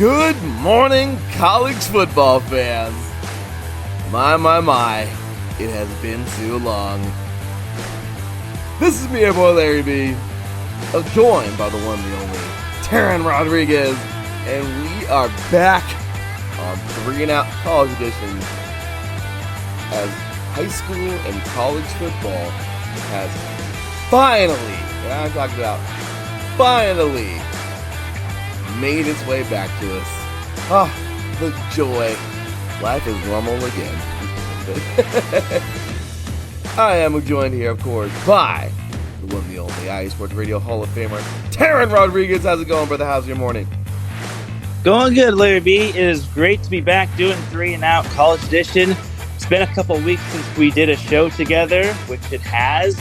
Good morning, college football fans. My, it has been too long. This is me, your boy Larry B, joined by the one and the only Taryn Rodriguez, and we are back on 3 and Out College Edition as high school and college football has finally, and I'm talking about finally, made its way back to us. Ah, the joy. Life is normal again. I am joined here, of course, by the one and the only iSports Radio Hall of Famer, Taryn Rodriguez. How's it going, brother? How's your morning? Going good, Larry B. It is great to be back doing 3 and Out College Edition. It's been a couple weeks since we did a show together, which it has,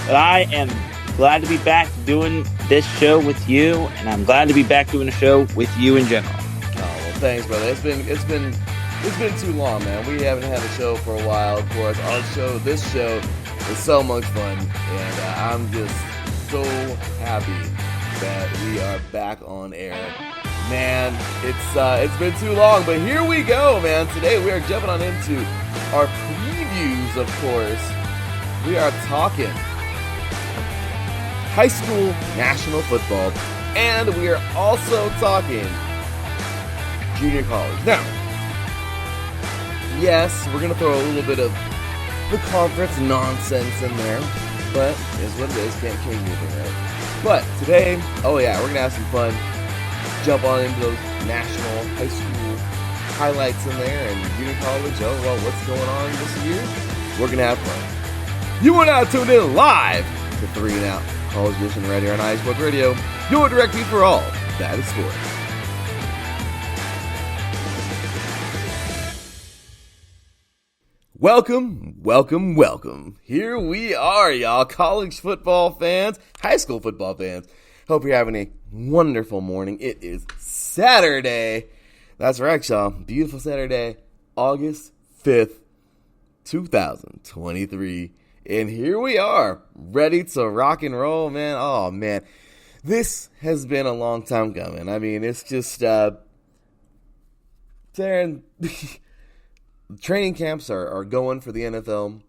but I am glad to be back doing this show with you, and I'm glad to be back doing a show with you in general. Oh, well, thanks, brother. It's been too long, man. We haven't had a show for a while. Of course, this show is so much fun, and I'm just so happy that we are back on air. Man, it's been too long, but here we go, man. Today we are jumping on into our previews, of course. We are talking high school national football, and we are also talking junior college. Now, yes, we're going to throw a little bit of the conference nonsense in there, but it is what it is. Can't change anything, right? But today, we're going to have some fun. Jump on into those national high school highlights in there, and junior college, what's going on this year? We're going to have fun. You are now tuned in live to 3 and Out College Edition right here on iSports Radio, your direct feed for all that is sports. Welcome. Here we are, y'all, college football fans, high school football fans. Hope you're having a wonderful morning. It is Saturday. That's right, y'all. Beautiful Saturday, August 5th, 2023. And here we are, ready to rock and roll, man. Oh, man. This has been a long time coming. I mean, it's just, Taryn, training camps are going for the NFL.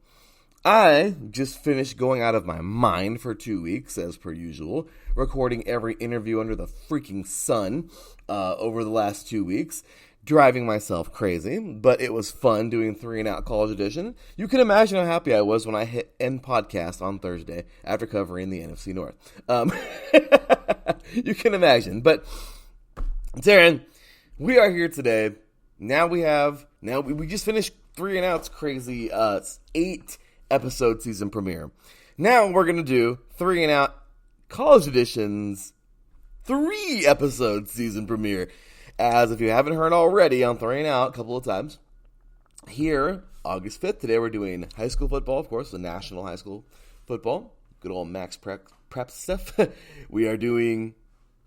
I just finished going out of my mind for 2 weeks, as per usual, recording every interview under the freaking sun over the last 2 weeks. Driving myself crazy, but it was fun doing 3 and Out College Edition. You can imagine how happy I was when I hit end podcast on Thursday after covering the NFC North. You can imagine. But, Taryn, we are here today. Now we just finished 3 and Out's crazy 8-episode season premiere. Now we're going to do 3 and Out College Edition's 3-episode season premiere. As if you haven't heard already on 3 and Out a couple of times, here, August 5th, today we're doing high school football, of course, the national high school football, good old Max prep stuff. We are doing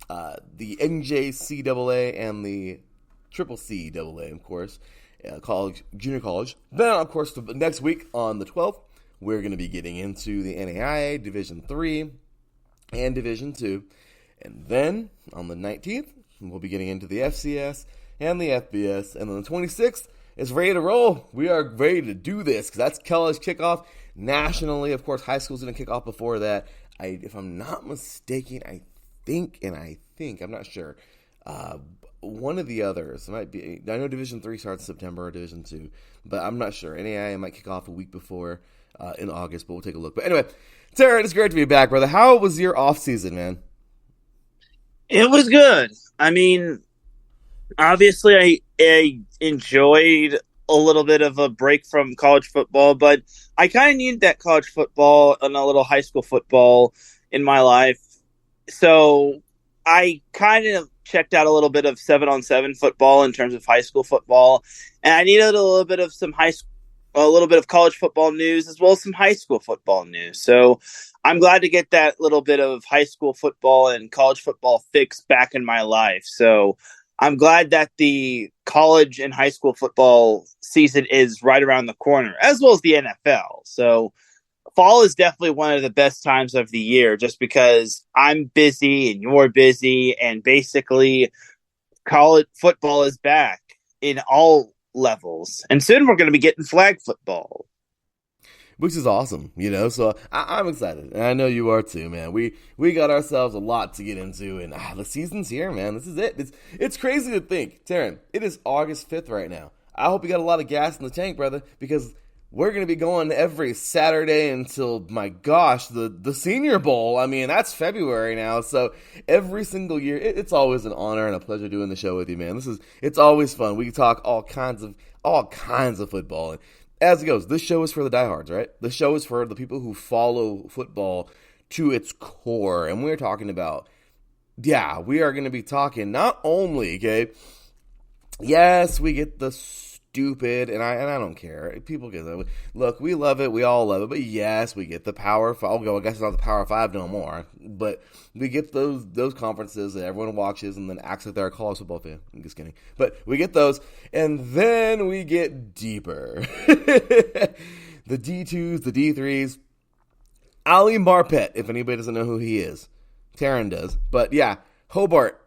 the NJCAA and the CCCAA, of course, college, junior college. Then, of course, the next week on the 12th, we're going to be getting into the NAIA, Division III, and Division II. And then, on the 19th, we'll be getting into the FCS and the FBS. And on the 26th, it's ready to roll. We are ready to do this because that's college kickoff nationally. Of course, high school's going to kick off before that. If I'm not mistaken, I think, I'm not sure, one of the others might be, I know Division III starts in September or Division II, but I'm not sure. NAIA might kick off a week before in August, but we'll take a look. But anyway, Taryn, it's great to be back, brother. How was your off season, man? It was good. I mean, obviously I enjoyed a little bit of a break from college football, but I kind of needed that college football and a little high school football in my life. So I kind of checked out a little bit of 7-on-7 football in terms of high school football, and I needed a little bit of a little bit of college football news as well as some high school football news. So I'm glad to get that little bit of high school football and college football fix back in my life. So I'm glad that the college and high school football season is right around the corner, as well as the NFL. So fall is definitely one of the best times of the year just because I'm busy and you're busy, and basically college football is back in all levels, and soon we're going to be getting flag football. Which is awesome, So I'm excited, and I know you are too, man. We got ourselves a lot to get into, and the season's here, man. This is it. It's crazy to think, Taryn. It is August 5th right now. I hope you got a lot of gas in the tank, brother, because we're gonna be going every Saturday until, my gosh, the Senior Bowl. I mean, that's February now, so every single year, it's always an honor and a pleasure doing the show with you, man. It's always fun. We talk all kinds of football. And as it goes, this show is for the diehards, right? The show is for the people who follow football to its core. And we're talking about, we are going to be talking not only, okay, yes, we get the stupid, and I don't care. People get that. Look, we love it. We all love it. But yes, we get the Power 5. I guess it's not the Power 5 no more. But we get those conferences that everyone watches and then acts like they're a college football fan. I'm just kidding. But we get those, and then we get deeper. The D2s, the D3s. Ali Marpet, if anybody doesn't know who he is. Taryn does. But yeah, Hobart.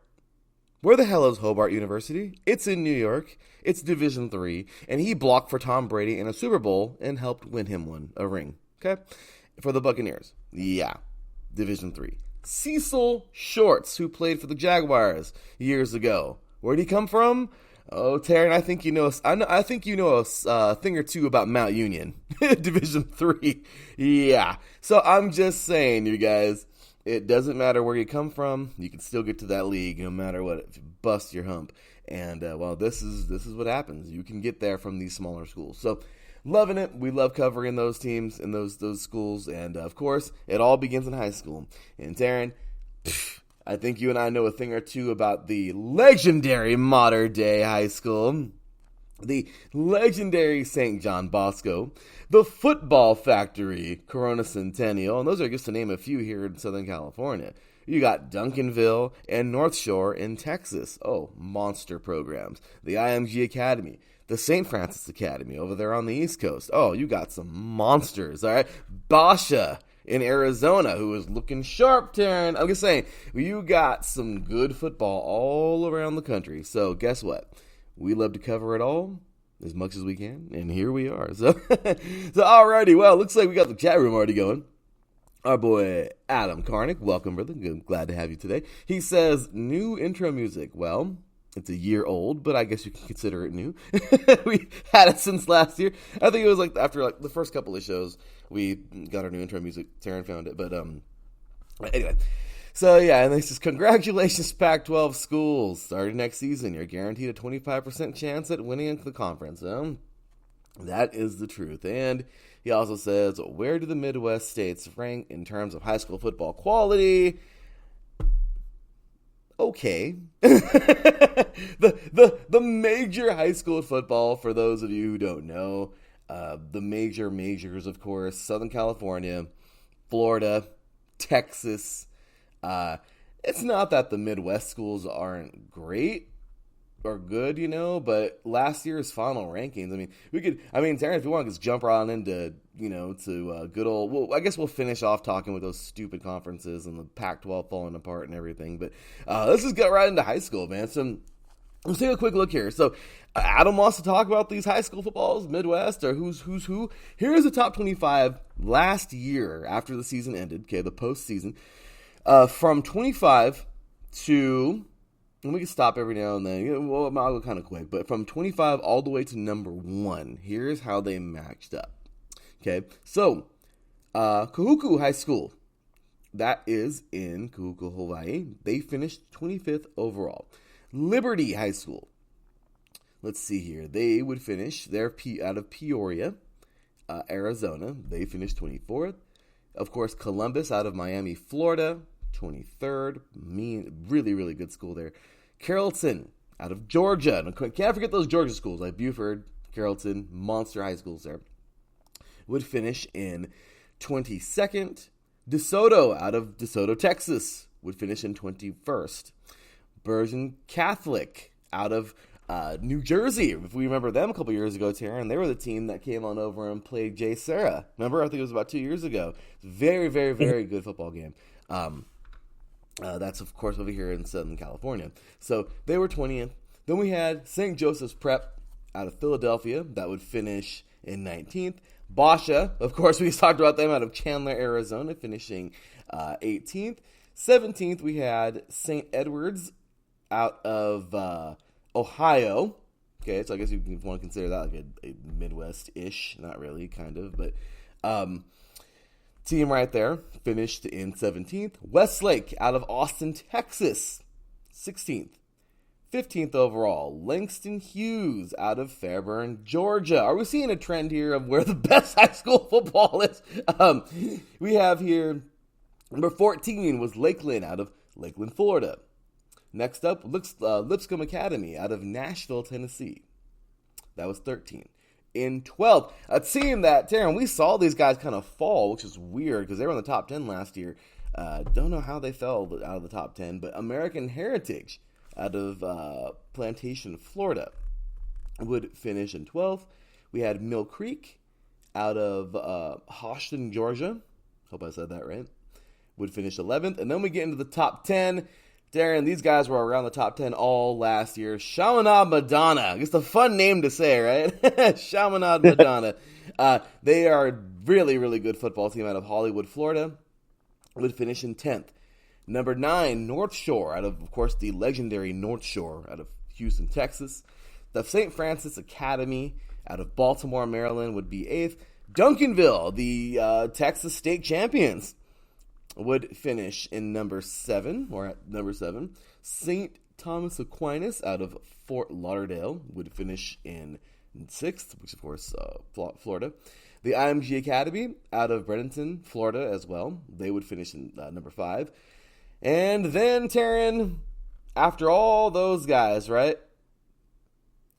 Where the hell is Hobart University? It's in New York. It's Division III, and he blocked for Tom Brady in a Super Bowl and helped win him a ring. Okay? For the Buccaneers. Yeah. Division III. Cecil Shorts, who played for the Jaguars years ago. Where'd he come from? Oh, Taryn, I think you know a thing or two about Mount Union. Division III. Yeah. So I'm just saying, you guys, it doesn't matter where you come from. You can still get to that league no matter what. If you bust your hump. And, this is what happens. You can get there from these smaller schools. So, loving it. We love covering those teams and those schools. And, of course, it all begins in high school. And, Taryn, I think you and I know a thing or two about the legendary modern-day high school. The legendary St. John Bosco, the Football Factory, Corona Centennial, and those are just to name a few here in Southern California. You got Duncanville and North Shore in Texas. Oh, monster programs. The IMG Academy, the St. Francis Academy over there on the East Coast. Oh, you got some monsters, all right? Basha in Arizona, who is looking sharp, Taryn. I'm just saying, you got some good football all around the country. So guess what? We love to cover it all as much as we can, and here we are. So alrighty, well, looks like we got the chat room already going. Our boy Adam Karnick, welcome, brother. Glad to have you today. He says, new intro music. Well, it's a year old, but I guess you can consider it new. We had it since last year. I think it was after the first couple of shows, we got our new intro music. Taryn found it, but anyway. So yeah, and this is congratulations, Pac-12 schools. Starting next season, you're guaranteed a 25% chance at winning the conference. That is the truth. And he also says, where do the Midwest states rank in terms of high school football quality? Okay. the major high school football, for those of you who don't know, the majors, of course, Southern California, Florida, Texas. It's not that the Midwest schools aren't great or good, but last year's final rankings, Taryn, if you want to just jump right into, to good old, well, I guess we'll finish off talking with those stupid conferences and the Pac-12 falling apart and everything, but let's just get right into high school, man. So let's take a quick look here. So Adam wants to talk about these high school footballs, Midwest, or who's who. Here's the top 25 last year after the season ended, okay, the postseason. From 25 to, and we can stop every now and then, well, I'll go kind of quick, but from 25 all the way to number 1, here's how they matched up. Okay, so, Kahuku High School, that is in Kahuku, Hawaii, they finished 25th overall. Liberty High School, let's see here, they would finish, they're out of Peoria, Arizona, they finished 24th. Of course, Columbus out of Miami, Florida, 23rd. Really, really good school there. Carrollton out of Georgia. And can't forget those Georgia schools like Buford, Carrollton, monster high schools there. Would finish in 22nd. DeSoto out of DeSoto, Texas, would finish in 21st. Bergen Catholic out of New Jersey. If we remember them a couple years ago, Taryn, they were the team that came on over and played Jay Serra. Remember? I think it was about 2 years ago. Very, very, very good football game. That's, of course, over here in Southern California. So they were 20th. Then we had St. Joseph's Prep out of Philadelphia. That would finish in 19th. Basha, of course, we talked about them out of Chandler, Arizona, finishing 18th. 17th, we had St. Edward's out of Ohio. Okay, so I guess you want to consider that like a Midwest-ish. Not really, kind of, but team right there finished in 17th. Westlake out of Austin, Texas, 16th. 15th overall, Langston Hughes out of Fairburn, Georgia. Are we seeing a trend here of where the best high school football is? We have here, number 14 was Lakeland out of Lakeland, Florida. Next up, Lipscomb Academy out of Nashville, Tennessee. That was 13. In 12th, a team that, Taryn, we saw these guys kind of fall, which is weird because they were in the top 10 last year. Don't know how they fell out of the top 10, but American Heritage out of Plantation, Florida, would finish in 12th. We had Mill Creek out of Houston, Georgia. Hope I said that right. Would finish 11th. And then we get into the top 10. Darren, these guys were around the top 10 all last year. Chaminade Madonna. It's a fun name to say, right? Chaminade Madonna. They are a really, really good football team out of Hollywood, Florida. Would finish in 10th. Number 9, North Shore, out of course, the legendary North Shore, out of Houston, Texas. The St. Francis Academy, out of Baltimore, Maryland, would be 8th. Duncanville, the Texas State Champions, would finish in number 7, or at number 7. St. Thomas Aquinas, out of Fort Lauderdale, would finish in 6th, which, of course, Florida. The IMG Academy, out of Bradenton, Florida, as well. They would finish in number 5. And then, Taryn, after all those guys, right,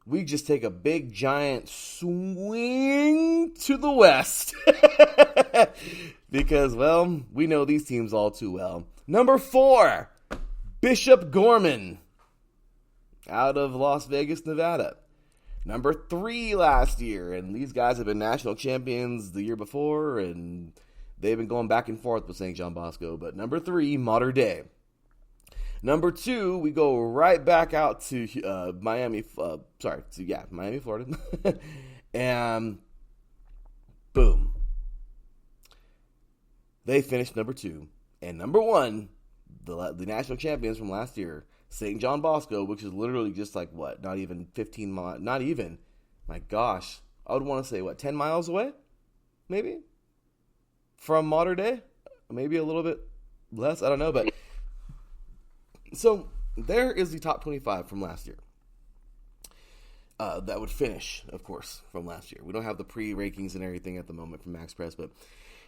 we just take a big, giant swing to the west. Because, well, we know these teams all too well. Number 4, Bishop Gorman, out of Las Vegas, Nevada. Number 3 last year, and these guys have been national champions the year before, and they've been going back and forth with St. John Bosco. But number 3, Mater Dei. Number 2, we go right back out to Miami, Florida. And boom. They finished number 2. And number 1, the national champions from last year, St. John Bosco, which is literally just like, what, not even 15 miles, not even, my gosh, I would want to say, 10 miles away? Maybe? From Mater Dei? Maybe a little bit less, I don't know, but so there is the top 25 from last year. That would finish, of course, from last year. We don't have the pre-rankings and everything at the moment from Max Press, but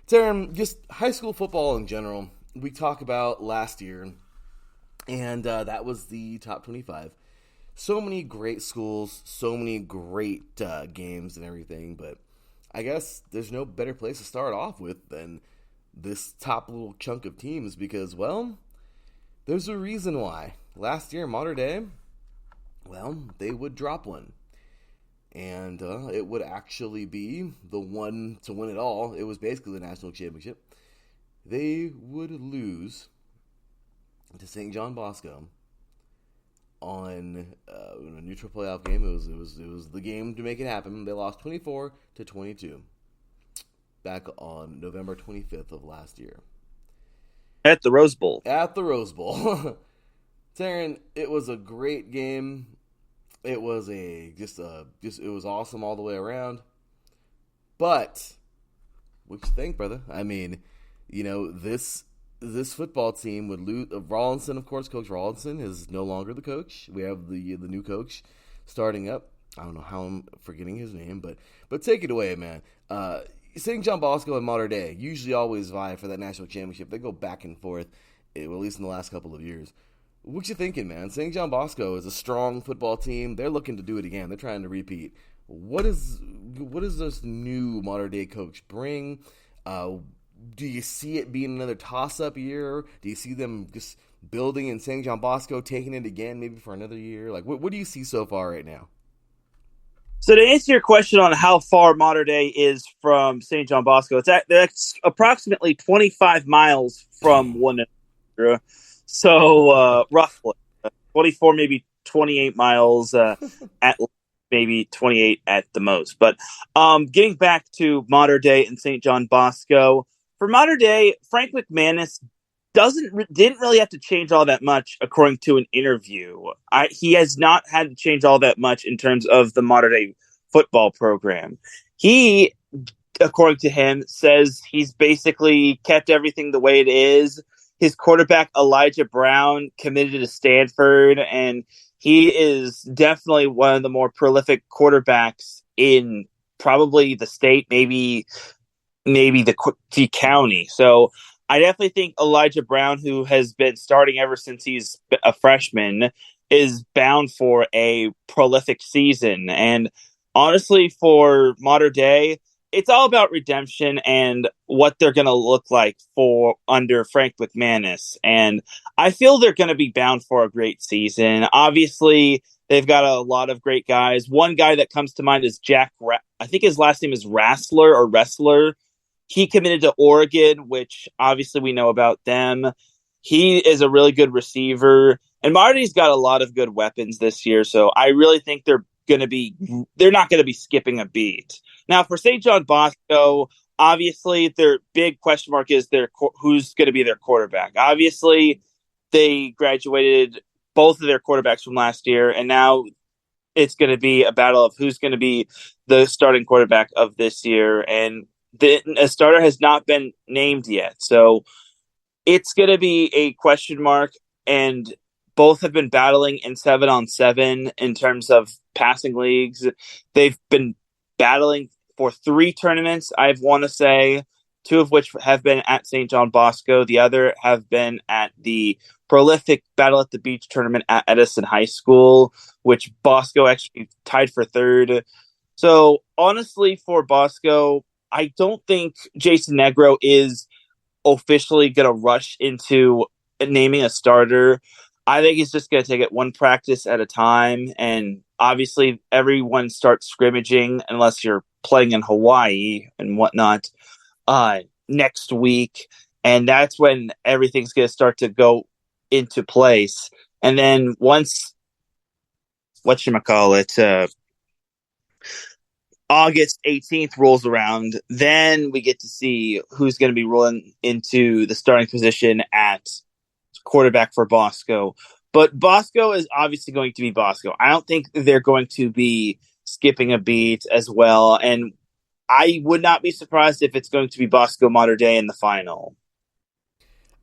Taryn, just high school football in general, we talk about last year, and that was the top 25. So many great schools, so many great games and everything, but I guess there's no better place to start off with than this top little chunk of teams because, well, there's a reason why. Last year, Mater Dei, well, they would drop one. And it would actually be the one to win it all. It was basically the national championship. They would lose to St. John Bosco on a neutral playoff game. It was the game to make it happen. They lost 24-22 back on November 25th of last year. At the Rose Bowl. At the Rose Bowl. Taryn, it was a great game. It was it was awesome all the way around. But what you think, brother? I mean, this football team would lose. Rawlinson, of course, Coach Rawlinson is no longer the coach. We have the new coach starting up. I don't know how I'm forgetting his name, but take it away, man. St. John Bosco and Mater Dei usually always vie for that national championship. They go back and forth, at least in the last couple of years. What you thinking, man? St. John Bosco is a strong football team. They're looking to do it again. They're trying to repeat. What does this new Mater Dei coach bring? Do you see it being another toss-up year? Do you see them just building in St. John Bosco, taking it again maybe for another year? Like, what do you see so far right now? So to answer your question on how far Mater Dei is from St. John Bosco, that's approximately 25 miles from one another. So roughly 24, maybe 28 miles at maybe 28 at the most. But getting back to modern day and St. John Bosco, for modern day, Frank McManus didn't really have to change all that much according to an interview. He has not had to change all that much in terms of the modern day football program. He, according to him, says he's basically kept everything the way it is. His quarterback Elijah Brown committed to Stanford, and he is definitely one of the more prolific quarterbacks in probably the state, maybe the county. So I definitely think Elijah Brown, who has been starting ever since he's a freshman, is bound for a prolific season. And honestly, for modern day, it's all about redemption and what they're going to look like for under Frank McManus. And I feel they're going to be bound for a great season. Obviously, they've got a lot of great guys. One guy that comes to mind is I think his last name is Rassler or Wrestler. He committed to Oregon, which obviously we know about them. He is a really good receiver, and Marty's got a lot of good weapons this year. So I really think they're not going to be skipping a beat. Now for St. John Bosco, obviously their big question mark is who's going to be their quarterback. Obviously, they graduated both of their quarterbacks from last year, and now it's going to be a battle of who's going to be the starting quarterback of this year. And a starter has not been named yet. So it's going to be a question mark. And both have been battling in 7-on-7 in terms of passing leagues. They've been battling for 3 tournaments, I want to say, 2 of which have been at St. John Bosco. The other have been at the prolific Battle at the Beach tournament at Edison High School, which Bosco actually tied for 3rd. So honestly, for Bosco, I don't think Jason Negro is officially going to rush into naming a starter. I think he's just going to take it one practice at a time. And obviously, everyone starts scrimmaging, unless you're playing in Hawaii and whatnot, next week. And that's when everything's going to start to go into place. And then once, August 18th rolls around, then we get to see who's going to be rolling into the starting position at quarterback for Bosco. But Bosco is obviously going to be Bosco. I don't think they're going to be skipping a beat as well. And I would not be surprised if it's going to be Bosco modern day in the final.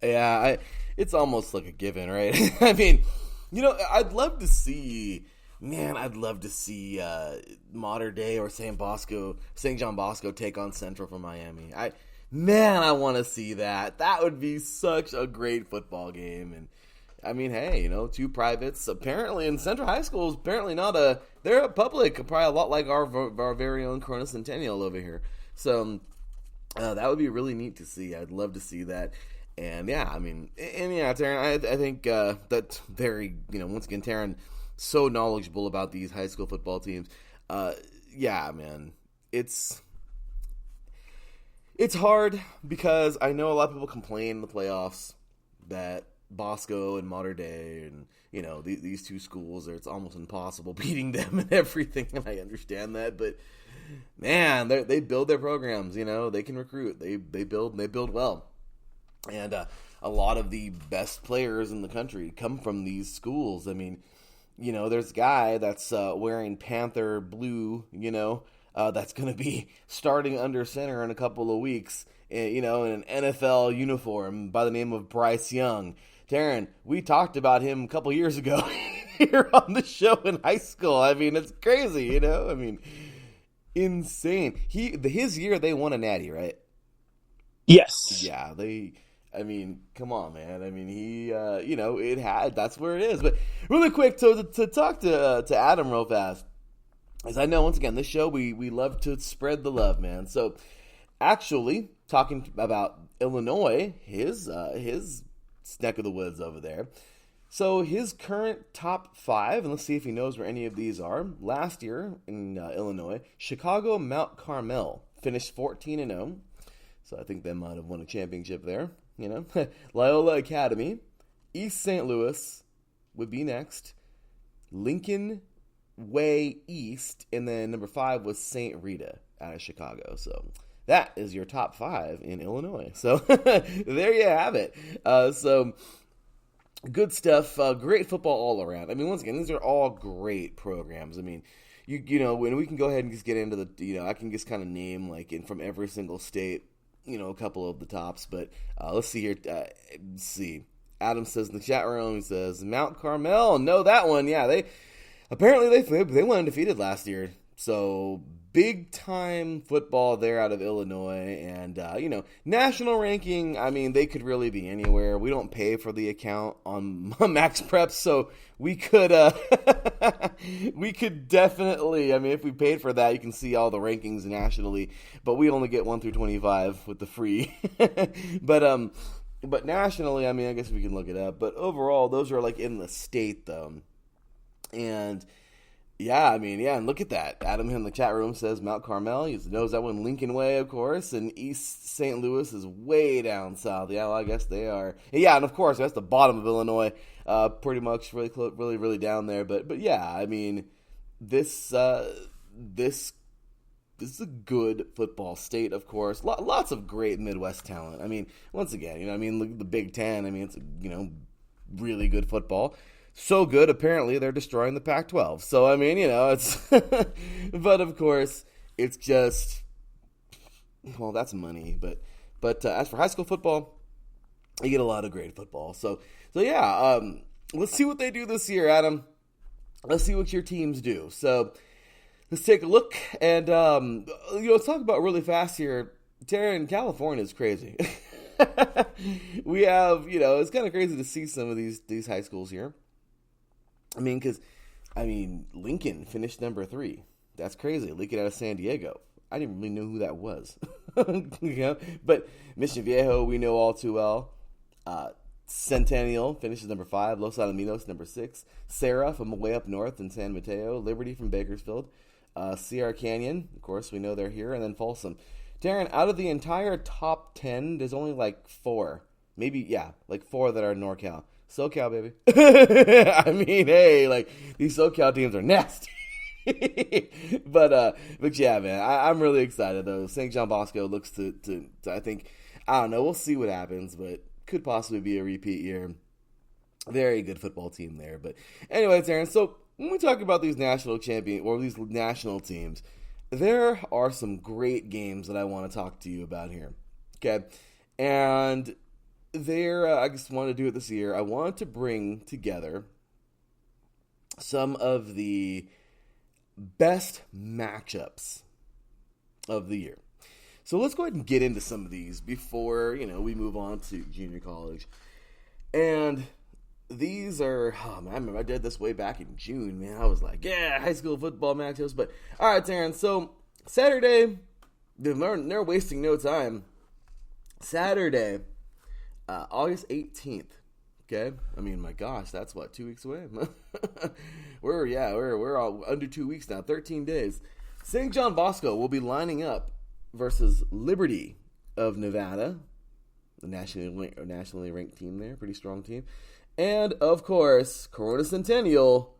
Yeah, it's almost like a given, right? I mean, I'd love to see. Man, I'd love to see modern day or St. John Bosco take on Central from Miami. I want to see that. That would be such a great football game. And I mean, hey, 2 privates apparently in Central High School is apparently they're a public, probably a lot like our very own Corona Centennial over here. So that would be really neat to see. I'd love to see that. And yeah, Taryn, I think that's very, once again, Taryn, so knowledgeable about these high school football teams. Yeah, man, it's hard because I know a lot of people complain in the playoffs that Bosco and Mater Dei and these 2 schools, it's almost impossible beating them and everything, and I understand that, but man, they build their programs. They can recruit, they build well, and a lot of the best players in the country come from these schools. I mean, there's a guy that's wearing Panther blue, that's going to be starting under center in a couple of weeks, in an NFL uniform by the name of Bryce Young. Taryn, we talked about him a couple years ago here on the show in high school. I mean, it's crazy, insane. His year, they won a natty, right? Yes. Yeah, come on, man. That's where it is. But really quick, to talk to Adam real fast, as I know, once again, this show, we love to spread the love, man. So, actually, talking about Illinois, his neck of the woods over there. So, his current top 5, and let's see if he knows where any of these are. Last year in Illinois, Chicago Mount Carmel finished 14-0. So, I think they might have won a championship there. Loyola Academy, East St. Louis would be next. Lincoln Way East, and then number 5 was St. Rita out of Chicago. So that is your top 5 in Illinois. So there you have it. So good stuff. Great football all around. I mean, once again, these are all great programs. I mean, you know, when we can go ahead and just get into the, you know, I can just kind of name like from every single state, you know, a couple of the tops. But let's see here. Let's see. Adam says in the chat room, he says Mount Carmel. No, that one. Yeah, they went undefeated last year. So big time football there out of Illinois, and you know, national ranking. I mean, they could really be anywhere. We don't pay for the account on Max Prep, so we could we could definitely. I mean, if we paid for that, you can see all the rankings nationally, but we only get 1 through 25 with the free. But nationally, I mean, I guess we can look it up. But overall, those are like in the state though, and. Yeah, I mean, yeah, and look at that. Adam in the chat room says Mount Carmel. He knows that one Lincoln Way, of course, and East St. Louis is way down south. Yeah, well, I guess they are. Yeah, and of course, that's the bottom of Illinois, pretty much really, really, really down there. But yeah, I mean, this is a good football state, of course. Lots of great Midwest talent. I mean, once again, you know, I mean, look at the Big Ten. I mean, it's, you know, really good football. So good, apparently, they're destroying the Pac-12. So, I mean, you know, it's... but, of course, it's just... Well, that's money. But as for high school football, you get a lot of great football. So yeah, let's see what they do this year, Adam. Let's see what your teams do. So, let's take a look. And, you know, let's talk about really fast here. Taryn, California is crazy. We have, you know, it's kind of crazy to see some of these high schools here. I mean, because, Lincoln finished number 3. That's crazy. Lincoln out of San Diego. I didn't really know who that was. You know? But Mission Viejo, we know all too well. Centennial finishes number 5. Los Alamitos, number 6. Sarah from way up north in San Mateo. Liberty from Bakersfield. Sierra Canyon, of course, we know they're here. And then Folsom. Darren, out of the entire top 10, there's only like 4. Maybe, yeah, like 4 that are NorCal. SoCal, baby. I mean, hey, like, these SoCal teams are nasty. but yeah, man, I'm really excited, though. St. John Bosco looks to, I think, I don't know, we'll see what happens, but could possibly be a repeat year. Very good football team there. But anyways, Aaron, so when we talk about these national or these national teams, there are some great games that I want to talk to you about here. Okay? And I just wanted to do it this year. I wanted to bring together some of the best matchups of the year. So let's go ahead and get into some of these before, you know, we move on to junior college. And these are, oh man, I remember I did this way back in June, man. I was like, yeah, high school football matchups. But all right, Taryn, so Saturday, they're wasting no time. Saturday, August 18th. Okay, I mean, my gosh, that's what, 2 weeks away. we're all under 2 weeks now, 13 days. St. John Bosco will be lining up versus Liberty of Nevada, the nationally ranked team there, pretty strong team, and of course, Corona Centennial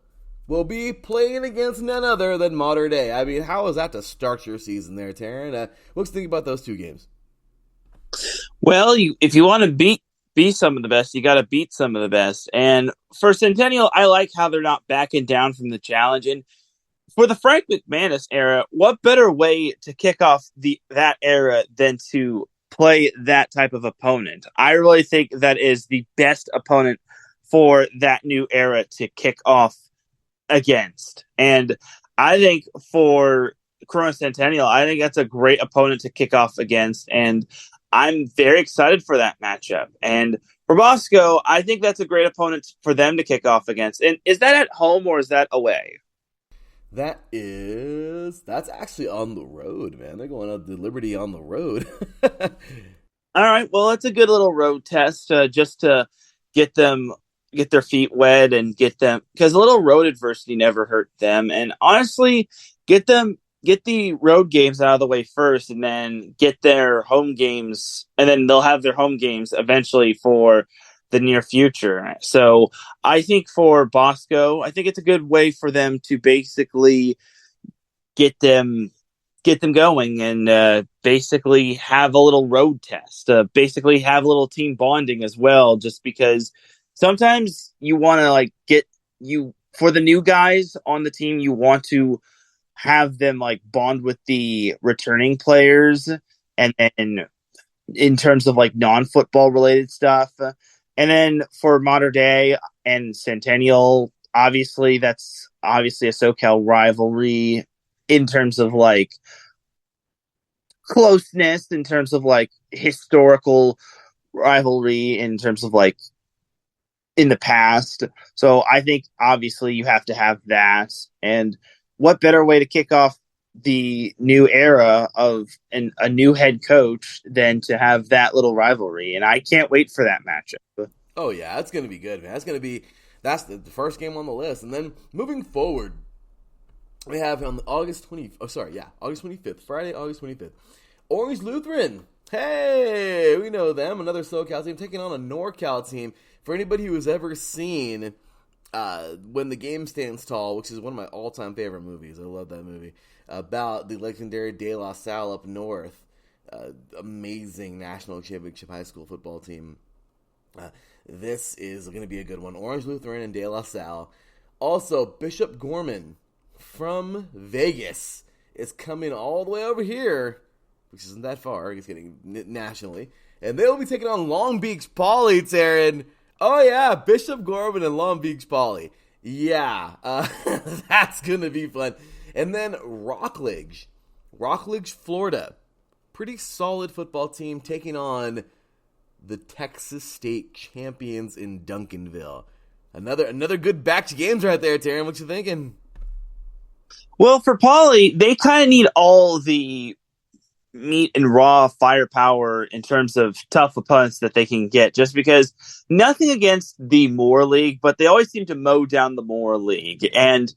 will be playing against none other than Mater Dei. I mean, how is that to start your season there, Taryn? What's you think about those 2 games? Well, if you want to be some of the best, you got to beat some of the best. And for Centennial, I like how they're not backing down from the challenge. And for the Frank McManus era, what better way to kick off that era than to play that type of opponent? I really think that is the best opponent for that new era to kick off against. And I think for Corona Centennial, I think that's a great opponent to kick off against. And I'm very excited for that matchup. And for Bosco, I think that's a great opponent for them to kick off against. And is that at home or is that away? That's actually on the road, man. They're going out to Liberty on the road. All right. Well, it's a good little road test just to get their feet wet and get them, because a little road adversity never hurt them. And honestly, get the road games out of the way first and then get their home games, and then they'll have their home games eventually for the near future. So I think for Bosco, I think it's a good way for them to basically get them going and basically have a little road test, basically have a little team bonding as well, just because sometimes you want to like get you for the new guys on the team, you want to have them like bond with the returning players, and then in terms of like non-football related stuff. And then for Modern Day and Centennial, obviously that's obviously a SoCal rivalry in terms of like closeness, in terms of like historical rivalry, in terms of like in the past. So I think obviously you have to have that. And what better way to kick off the new era of a new head coach than to have that little rivalry? And I can't wait for that matchup. Oh yeah, that's gonna be good, man. That's the first game on the list, and then moving forward, we have on August 25th, Friday, August 25th, Orange Lutheran. Hey, we know them, another SoCal team taking on a NorCal team. For anybody who has ever seen When the Game Stands Tall, which is one of my all-time favorite movies, I love that movie, about the legendary De La Salle up north, amazing national championship high school football team. This is going to be a good one. Orange Lutheran and De La Salle. Also, Bishop Gorman from Vegas is coming all the way over here, which isn't that far. He's getting nationally. And they'll be taking on Long Beach Poly, Taryn. Oh, yeah, Bishop Gorman and Long Beach Poly. Yeah, that's going to be fun. And then Rockledge, Florida. Pretty solid football team taking on the Texas State champions in Duncanville. Another good batch of games right there, Taryn. What you thinking? Well, for Poly, they kind of need all the meat and raw firepower in terms of tough opponents that they can get, just because nothing against the Moore League, but they always seem to mow down the Moore League. And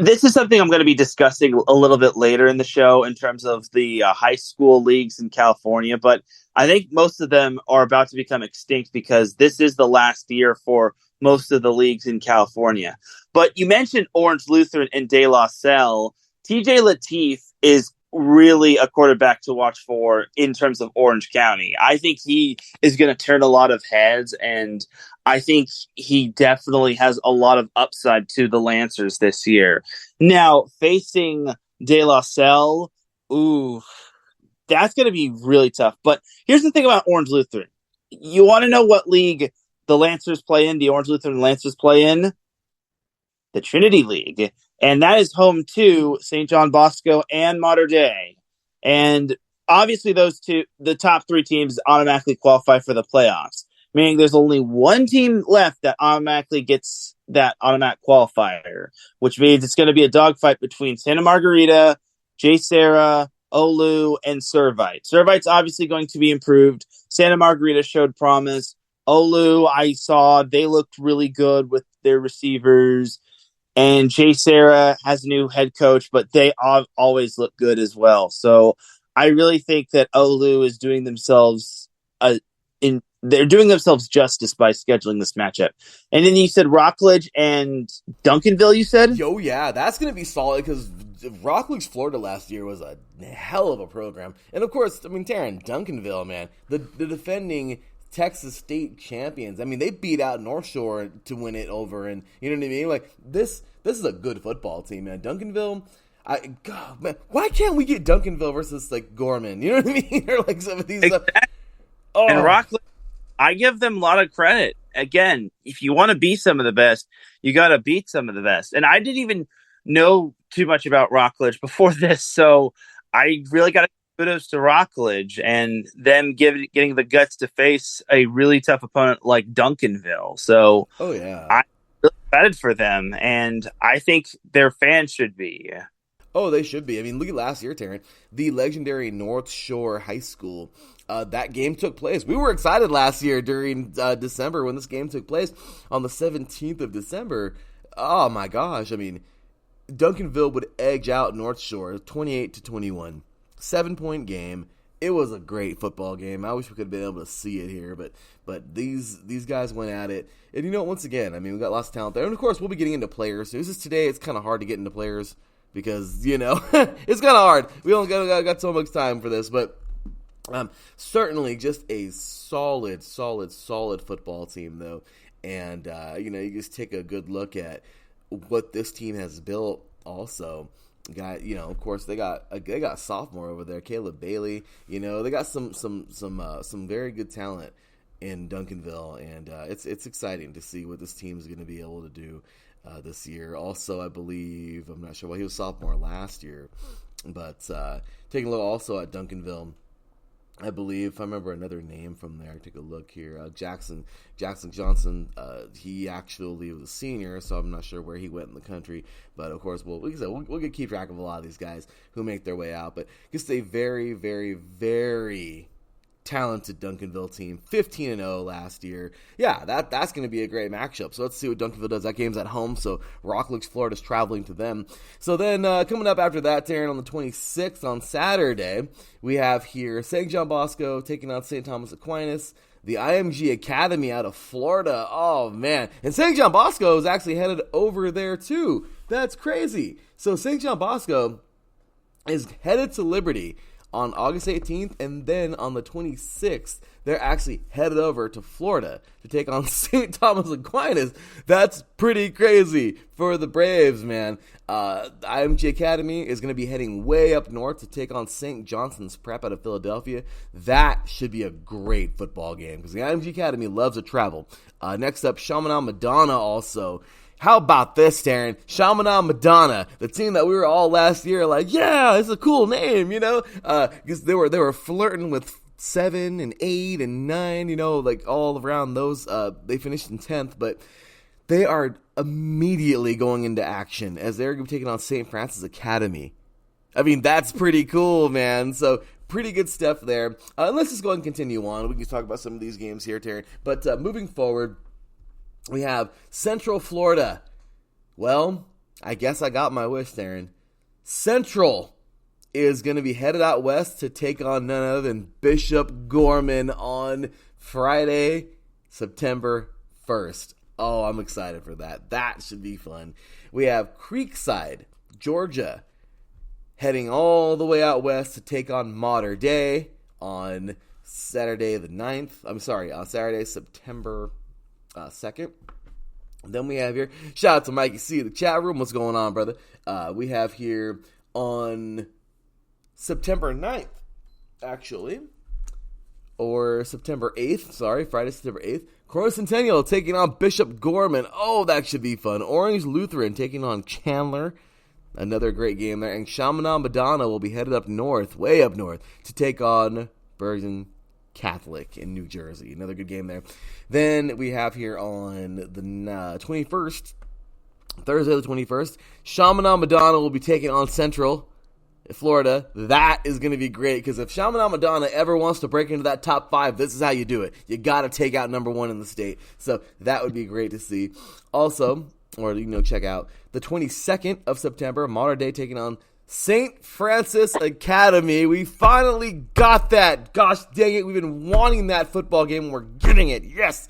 this is something I'm going to be discussing a little bit later in the show in terms of the high school leagues in California, but I think most of them are about to become extinct because this is the last year for most of the leagues in California. But you mentioned Orange Lutheran and De La Salle. TJ Lateef is really a quarterback to watch for in terms of Orange County. I think he is going to turn a lot of heads, and I think he definitely has a lot of upside to the Lancers this year. Now, facing De La Salle, that's going to be really tough. But here's the thing about Orange Lutheran. You want to know what league the Lancers play in, the Orange Lutheran Lancers play in? The Trinity League. And that is home to St. John Bosco and Mater Dei. And obviously those two, the top three teams automatically qualify for the playoffs, meaning there's only one team left that automatically gets that automatic qualifier, which means it's going to be a dogfight between Santa Margarita, J. Sarah, Olu, and Servite. Servite's obviously going to be improved. Santa Margarita showed promise. Olu, I saw, they looked really good with their receivers. And J. Sarah has a new head coach, but they always look good as well. So I really think that Olu is doing themselves they're doing themselves justice by scheduling this matchup. And then you said Rockledge and Duncanville, you said? Yo, yeah, that's going to be solid because Rockledge, Florida last year was a hell of a program. And of course, I mean, Taryn, Duncanville, man, the defending Texas State champions. I mean, they beat out North Shore to win it over, and you know what I mean? Like, this is a good football team, man. Duncanville, God, man, why can't we get Duncanville versus, like, Gorman? You know what I mean? Or, like, some of these exactly. And Rockledge, I give them a lot of credit. Again, if you want to be some of the best, you got to beat some of the best. And I didn't even know too much about Rockledge before this, so I really got to kudos to Rockledge and them getting the guts to face a really tough opponent like Duncanville. So, oh yeah, I'm really excited for them, and I think their fans should be. Oh, they should be. I mean, look at last year, Taryn. The legendary North Shore High School. That game took place. We were excited last year during December when this game took place on the 17th of December. Oh my gosh! I mean, Duncanville would edge out North Shore 28-21. 7-point game. It was a great football game. I wish we could have been able to see it here, but these guys went at it. And once again, I mean, we got lots of talent there. And of course, we'll be getting into players. This is today. It's kind of hard to get into players because it's kind of hard. We only got so much time for this, but certainly just a solid football team though. And you just take a good look at what this team has built. Also, of course they got a sophomore over there, Caleb Bailey. They got some very good talent in Duncanville, and it's exciting to see what this team is going to be able to do this year. Also, I believe, I'm not sure, well, he was sophomore last year, but taking a look also at Duncanville, I believe, if I remember another name from there, take a look here. Jackson Johnson, he actually was a senior, so I'm not sure where he went in the country. But, of course, we'll keep track of a lot of these guys who make their way out. But just a very, very, very talented Duncanville team, 15-0 last year. Yeah, that's going to be a great matchup. So let's see what Duncanville does. That game's at home, so Rockledge, Florida's traveling to them. So then coming up after that, Darren, on the 26th on Saturday, we have here St. John Bosco taking on St. Thomas Aquinas. The IMG Academy out of Florida. Oh, man. And St. John Bosco is actually headed over there, too. That's crazy. So St. John Bosco is headed to Liberty on August 18th, and then on the 26th, they're actually headed over to Florida to take on St. Thomas Aquinas. That's pretty crazy for the Braves, man. IMG Academy is going to be heading way up north to take on St. Johnson's Prep out of Philadelphia. That should be a great football game because the IMG Academy loves to travel. Next up, Chaminade Madonna also. How about this, Darren? Chaminade Madonna, the team that we were all last year like, yeah, it's a cool name, because they were flirting with 7 and 8 and 9, like all around those. They finished in 10th, but they are immediately going into action as they're going to be taking on St. Francis Academy. I mean, that's pretty cool, man. So pretty good stuff there. Let's just go ahead and continue on. We can talk about some of these games here, Darren. But moving forward, we have Central Florida. Well, I guess I got my wish, Darren. Central is going to be headed out west to take on none other than Bishop Gorman on Friday, September 1st. Oh, I'm excited for that. That should be fun. We have Creekside, Georgia, heading all the way out west to take on Mater Dei on Saturday the 9th. On Saturday, September 2nd. Then we have here, shout out to Mikey C, the chat room. What's going on, brother? We have here on September 9th, actually, or September 8th, Friday, September 8th, Corona Centennial taking on Bishop Gorman. Oh, that should be fun. Orange Lutheran taking on Chandler. Another great game there. And Chaminade Madonna will be headed up north, way up north, to take on Bergen Catholic in New Jersey. Another good game there. Then we have here on the 21st, Thursday the 21st, Chaminade Madonna will be taking on Central Florida. That is going to be great because if Chaminade Madonna ever wants to break into that top 5, this is how you do it. You got to take out number 1 in the state. So that would be great to see. Also, check out the 22nd of September, Mater Dei taking on St. Francis Academy. We finally got that. Gosh dang it. We've been wanting that football game and we're getting it. Yes.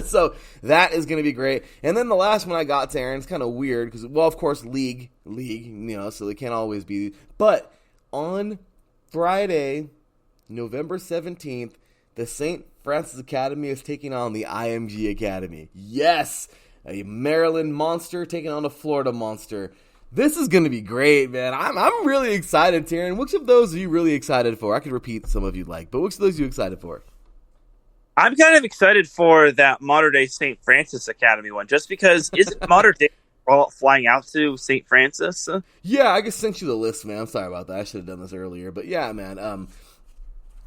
So that is going to be great. And then the last one I got, Taryn, it's kind of weird because, well, of course, league, so they can't always be. But on Friday, November 17th, the St. Francis Academy is taking on the IMG Academy. Yes. A Maryland monster taking on a Florida monster. This is going to be great, man. I'm really excited, Taryn. Which of those are you really excited for? I could repeat some of you'd like, but which of those are you excited for? I'm kind of excited for that Mater Dei St. Francis Academy one, just because isn't Mater Dei flying out to St. Francis? Yeah, I just sent you the list, man. I'm sorry about that. I should have done this earlier, but yeah, man.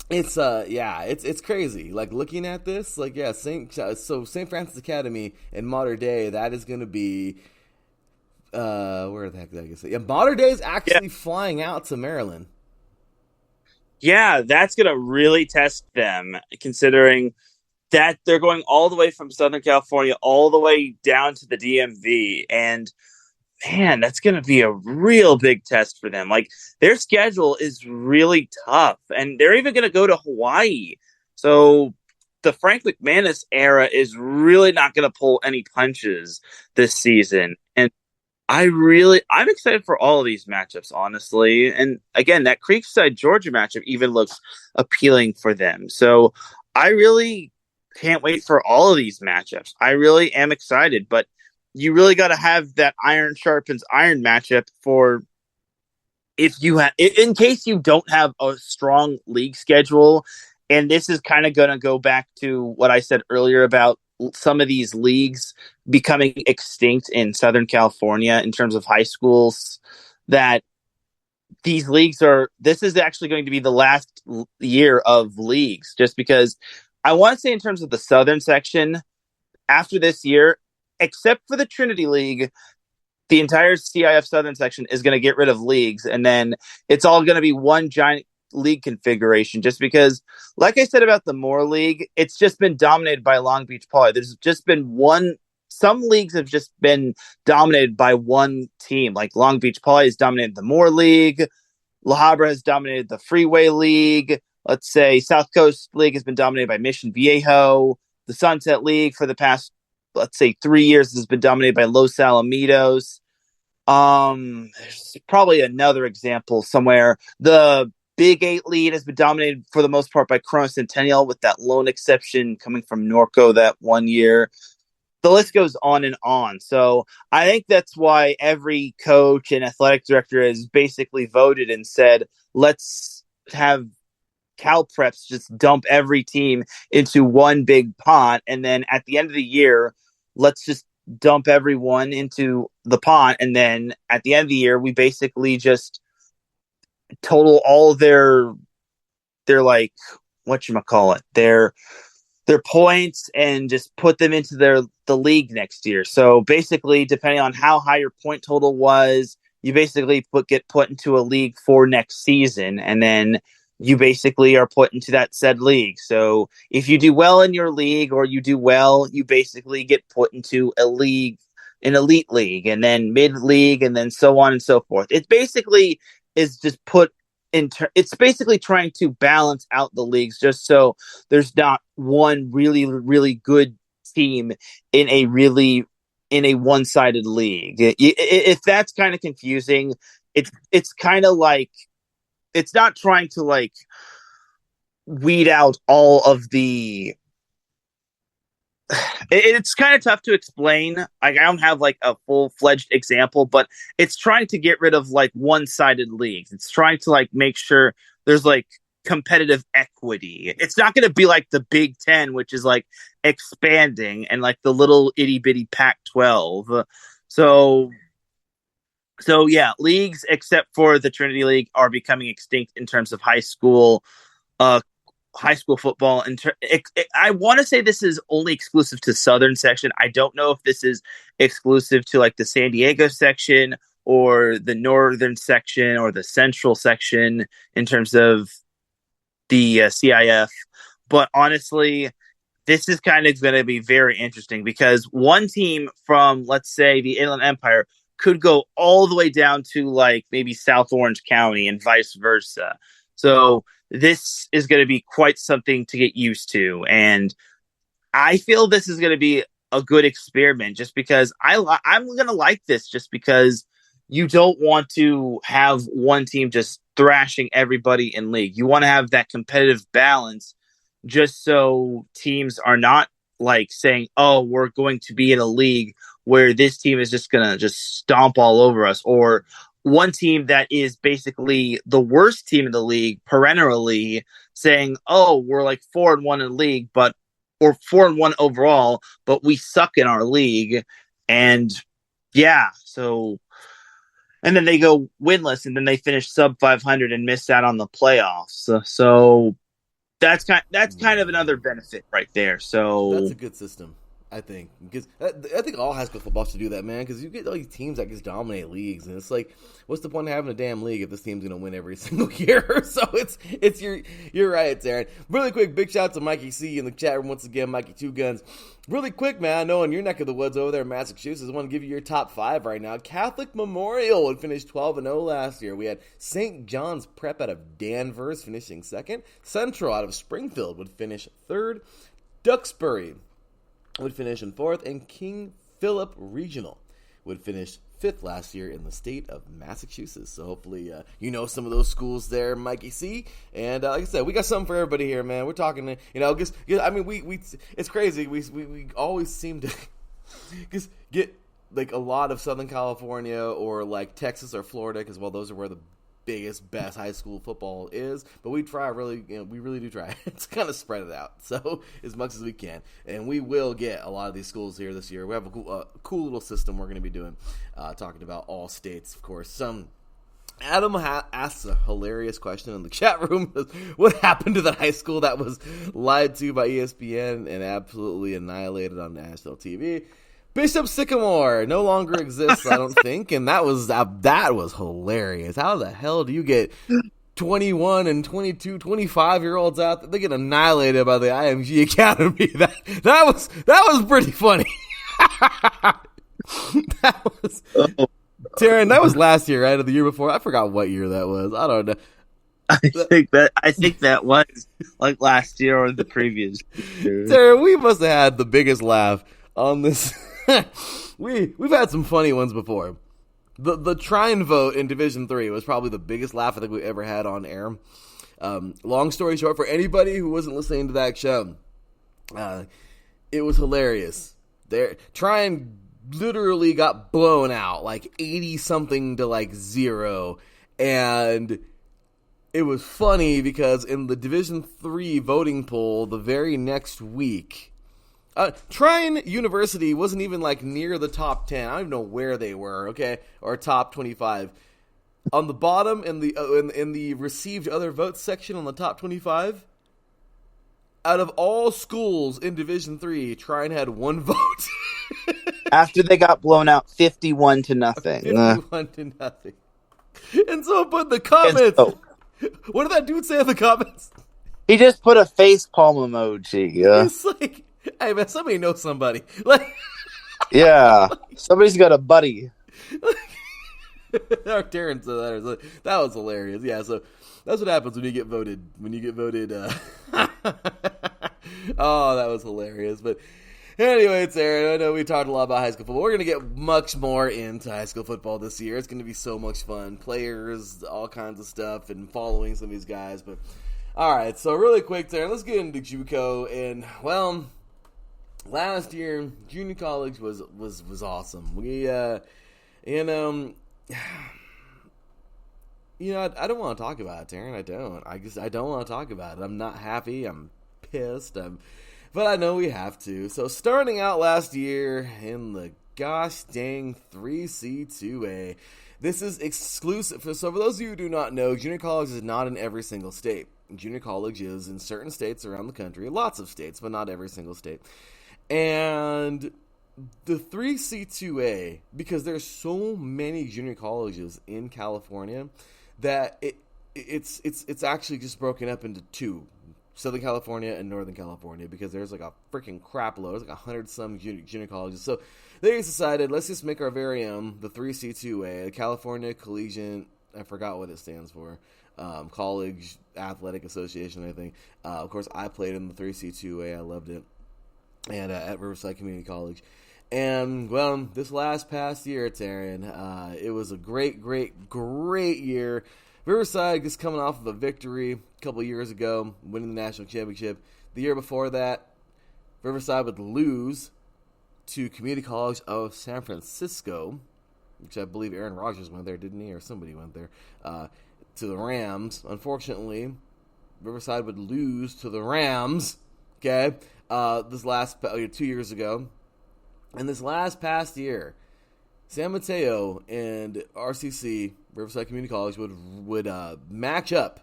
It's crazy. Like looking at this, like yeah, St. Francis Academy and Mater Dei, that is going to be. Where the heck did I say? Yeah, Mater Dei is actually flying out to Maryland. Yeah, that's going to really test them, considering that they're going all the way from Southern California all the way down to the DMV. And man, that's going to be a real big test for them. Like their schedule is really tough, and they're even going to go to Hawaii. So the Frank McManus era is really not going to pull any punches this season. And I'm excited for all of these matchups, honestly. And again, that Creekside Georgia matchup even looks appealing for them. So I really can't wait for all of these matchups. I really am excited, but you really got to have that iron sharpens iron matchup for if you have, in case you don't have a strong league schedule. And this is kind of going to go back to what I said earlier about some of these leagues becoming extinct in Southern California in terms of high schools, that these leagues are, this is actually going to be the last year of leagues, just because I want to say in terms of the Southern section, after this year, except for the Trinity League, the entire CIF Southern section is going to get rid of leagues, and then it's all going to be one giant league configuration. Just because, like I said about the Moore League, it's just been dominated by Long Beach Poly. There's just been one. Some leagues have just been dominated by one team. Like Long Beach Poly has dominated the Moore League. La Habra has dominated the Freeway League. Let's say South Coast League has been dominated by Mission Viejo. The Sunset League for the past, let's say, 3 years has been dominated by Los Alamitos. There's probably another example somewhere. The Big Eight lead has been dominated for the most part by Corona Centennial, with that lone exception coming from Norco that 1 year. The list goes on and on. So I think that's why every coach and athletic director has basically voted and said, let's have Cal Preps just dump every team into one big pot. And then at the end of the year, let's just dump everyone into the pot. And then at the end of the year, we basically just total all their like, whatchamacallit, their points, and just put them into the league next year. So basically, depending on how high your point total was, you basically get put into a league for next season, and then you basically are put into that said league. So if you do well in your league, or you do well, you basically get put into a league, an elite league, and then mid league, and then so on and so forth. It basically is just put it's basically trying to balance out the leagues, just so there's not one really, really good team in a one-sided league. If that's kind of confusing, it's kind of like, it's not trying to like weed out all of the. It's kind of tough to explain. Like, I don't have like a full-fledged example, but it's trying to get rid of like one-sided leagues. It's trying to like make sure there's like competitive equity. It's not going to be like the Big Ten, which is like expanding, and like the little itty bitty Pac-12. So yeah, leagues except for the Trinity League are becoming extinct in terms of uh, high school football. And I want to say this is only exclusive to Southern section. I don't know if this is exclusive to like the San Diego section, or the Northern section, or the Central section in terms of the CIF. But honestly, this is kind of going to be very interesting, because one team from, let's say, the Inland Empire could go all the way down to like maybe South Orange County, and vice versa. So this is going to be quite something to get used to. And I feel this is going to be a good experiment, just because I'm going to like this, just because you don't want to have one team just thrashing everybody in league. You want to have that competitive balance, just so teams are not like saying, oh, we're going to be in a league where this team is just going to just stomp all over us, or one team that is basically the worst team in the league perennially saying, oh, we're like 4-1 in league, or 4-1 overall, but we suck in our league. And yeah, so, and then they go winless, and then they finish sub 500 and miss out on the playoffs. So that's kind of another benefit right there. That's So a good system. I think because I think all high school football should do that, man. Because you get all these teams that just dominate leagues, and it's like, what's the point of having a damn league if this team's going to win every single year? So you're right, Darren. Really quick, big shout out to Mikey C in the chat room once again, Mikey Two Guns. Really quick, man. I know in your neck of the woods over there in Massachusetts, I want to give you your top 5 right now. Catholic Memorial would finish 12-0 last year. We had St. John's Prep out of Danvers finishing second. Central out of Springfield would finish third. Duxbury would finish in fourth, and King Philip Regional would finish fifth last year in the state of Massachusetts. So hopefully you know some of those schools there, Mikey C. And like I said, we got something for everybody here, man. We're talking, just I mean, we it's crazy. We always seem to just get like a lot of Southern California or like Texas or Florida, because those are where the biggest, best high school football is, but we try we really do try to kind of spread it out, so as much as we can, and we will get a lot of these schools here this year. We have a cool little system we're going to be doing, talking about all states, of course. Adam asks a hilarious question in the chat room. What happened to the high school that was lied to by ESPN and absolutely annihilated on national TV? Bishop Sycamore no longer exists, I don't think, and that was hilarious. How the hell do you get 21 and 22, 25-year-olds out there? They get annihilated by the IMG Academy. That was pretty funny. Taryn, that was last year, right? Or the year before? I forgot what year that was. I don't know. I think that was like last year or the previous year. Taryn, we must have had the biggest laugh on this. We've had some funny ones before. The Trine vote in Division 3 was probably the biggest laugh I think we ever had on air. Long story short, for anybody who wasn't listening to that show, it was hilarious. Trine literally got blown out, like 80-something to like 0, and it was funny because in the Division 3 voting poll the very next week, Trine University wasn't even like near the top 10. I don't even know where they were, okay, or top 25. On the bottom in the received other votes section on the top 25, out of all schools in Division 3, Trine had 1 vote. After they got blown out 51-0. 51-0. And so I put in the comments. What did that dude say in the comments? He just put a face palm emoji. It's like, hey man, somebody knows somebody. Like, yeah, somebody's got a buddy. Our Terrence said that was hilarious. Yeah, so that's what happens when you get voted. Oh, that was hilarious. But anyway, it's Aaron. I know we talked a lot about high school football. We're going to get much more into high school football this year. It's going to be so much fun. Players, all kinds of stuff, and following some of these guys. But all right, so really quick, Aaron, let's get into JUCO. And well, last year junior college was awesome. We I don't want to talk about it, Taryn. I don't want to talk about it. I'm not happy. I'm pissed. But I know we have to. So starting out last year in the gosh dang 3C2A, this is exclusive. So for those of you who do not know, junior college is not in every single state. Junior college is in certain states around the country, lots of states, but not every single state. And the 3C2A, because there's so many junior colleges in California, that it's actually just broken up into 2. Southern California and Northern California, because there's like a freaking crap load. There's like 100-some junior colleges. So they decided, let's just make our very own, the 3C2A, the California Collegiate, I forgot what it stands for, College Athletic Association, I think. Of course, I played in the 3C2A. I loved it. And at Riverside Community College. And, well, this past year, Taryn, it was a great year. Riverside just coming off of a victory a couple years ago, winning the national championship. The year before that, Riverside would lose to Community College of San Francisco, which I believe Aaron Rodgers went there, didn't he? Or somebody went there, to the Rams. Unfortunately, Riverside would lose to the Rams, okay, this 2 years ago. And this past year, San Mateo and RCC, Riverside Community College, would match up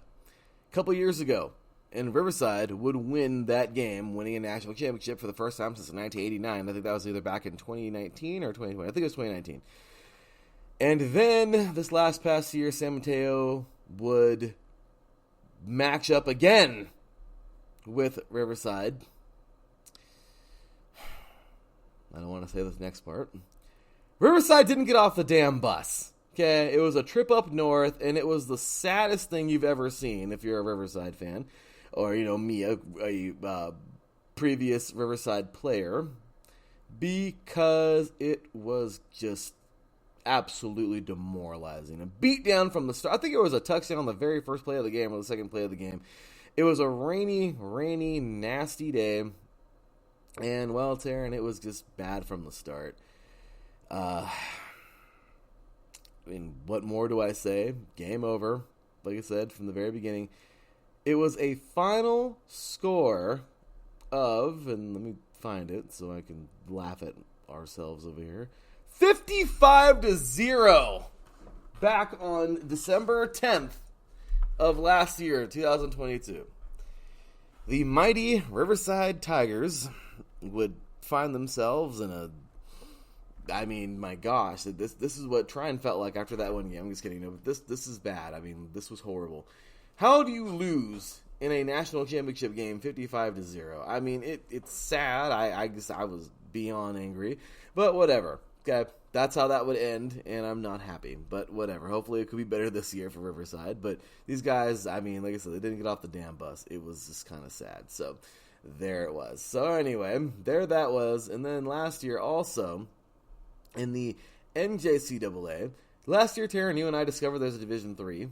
a couple years ago. and Riverside would win that game, winning a national championship for the first time since 1989. I think that was either back in 2019 or 2020. I think it was 2019. And then this past year, San Mateo would match up again with Riverside. I don't want to say this next part. Riverside didn't get off the damn bus. Okay, it was a trip up north, and it was the saddest thing you've ever seen if you're a Riverside fan, or me, a previous Riverside player, because it was just absolutely demoralizing. A beatdown from the start. I think it was a touchdown on the very first play of the game or the second play of the game. It was a rainy, nasty day. And, well, Taryn, it was just bad from the start. I mean, what more do I say? Game over. Like I said, from the very beginning. It was a final score of, and let me find it so I can laugh at ourselves over here, 55-0 back on December 10th of last year, 2022. The mighty Riverside Tigers would find themselves in a, I mean, my gosh, this is what Trine felt like after that one game. I'm just kidding. No, but this is bad. I mean, this was horrible. How do you lose in a national championship game 55-0? I mean, it's sad. I was beyond angry, but whatever. Okay, that's how that would end, and I'm not happy. But whatever. Hopefully, it could be better this year for Riverside. But these guys, I mean, like I said, they didn't get off the damn bus. It was just kind of sad. So there it was. So anyway, there that was. And then last year also, in the NJCAA, last year, Taryn, you and I discovered there's a Division III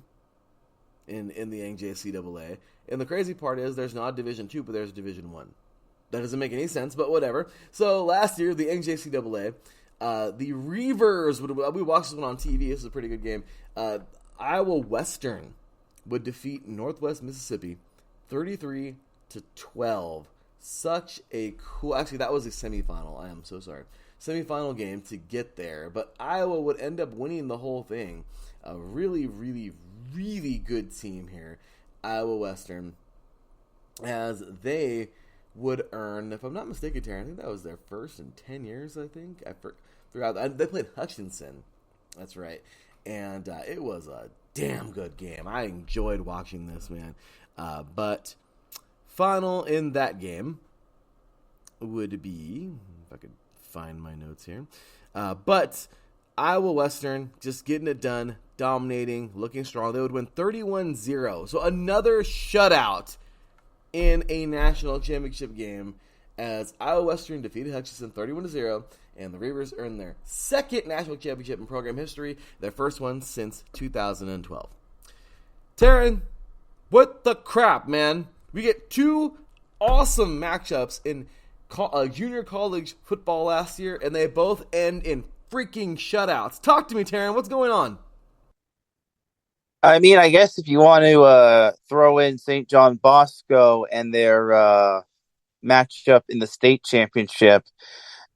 in the NJCAA. And the crazy part is there's not a Division II, but there's a Division I. That doesn't make any sense, but whatever. So last year, the NJCAA, the Reavers we watched this one on TV. This is a pretty good game. Iowa Western would defeat Northwest Mississippi 33-12. Such a cool. Actually, that was a semifinal. I am so sorry. Semifinal game to get there, but Iowa would end up winning the whole thing. A really, really, really good team here, Iowa Western, as they would earn, if I'm not mistaken, Taryn, I think that was their first in 10 years, I think. I forgot. They played Hutchinson. That's right. And it was a damn good game. I enjoyed watching this, man. But final in that game would be, if I could find my notes here, but Iowa Western just getting it done, dominating, looking strong. They would win 31-0. So another shutout in a national championship game as Iowa Western defeated Hutchinson 31-0, and the Reavers earned their second national championship in program history, their first one since 2012. Taryn, what the crap, man? We get two awesome matchups in junior college football last year, and they both end in freaking shutouts. Talk to me, Taryn. What's going on? I mean, I guess if you want to throw in St. John Bosco and their matchup in the state championship,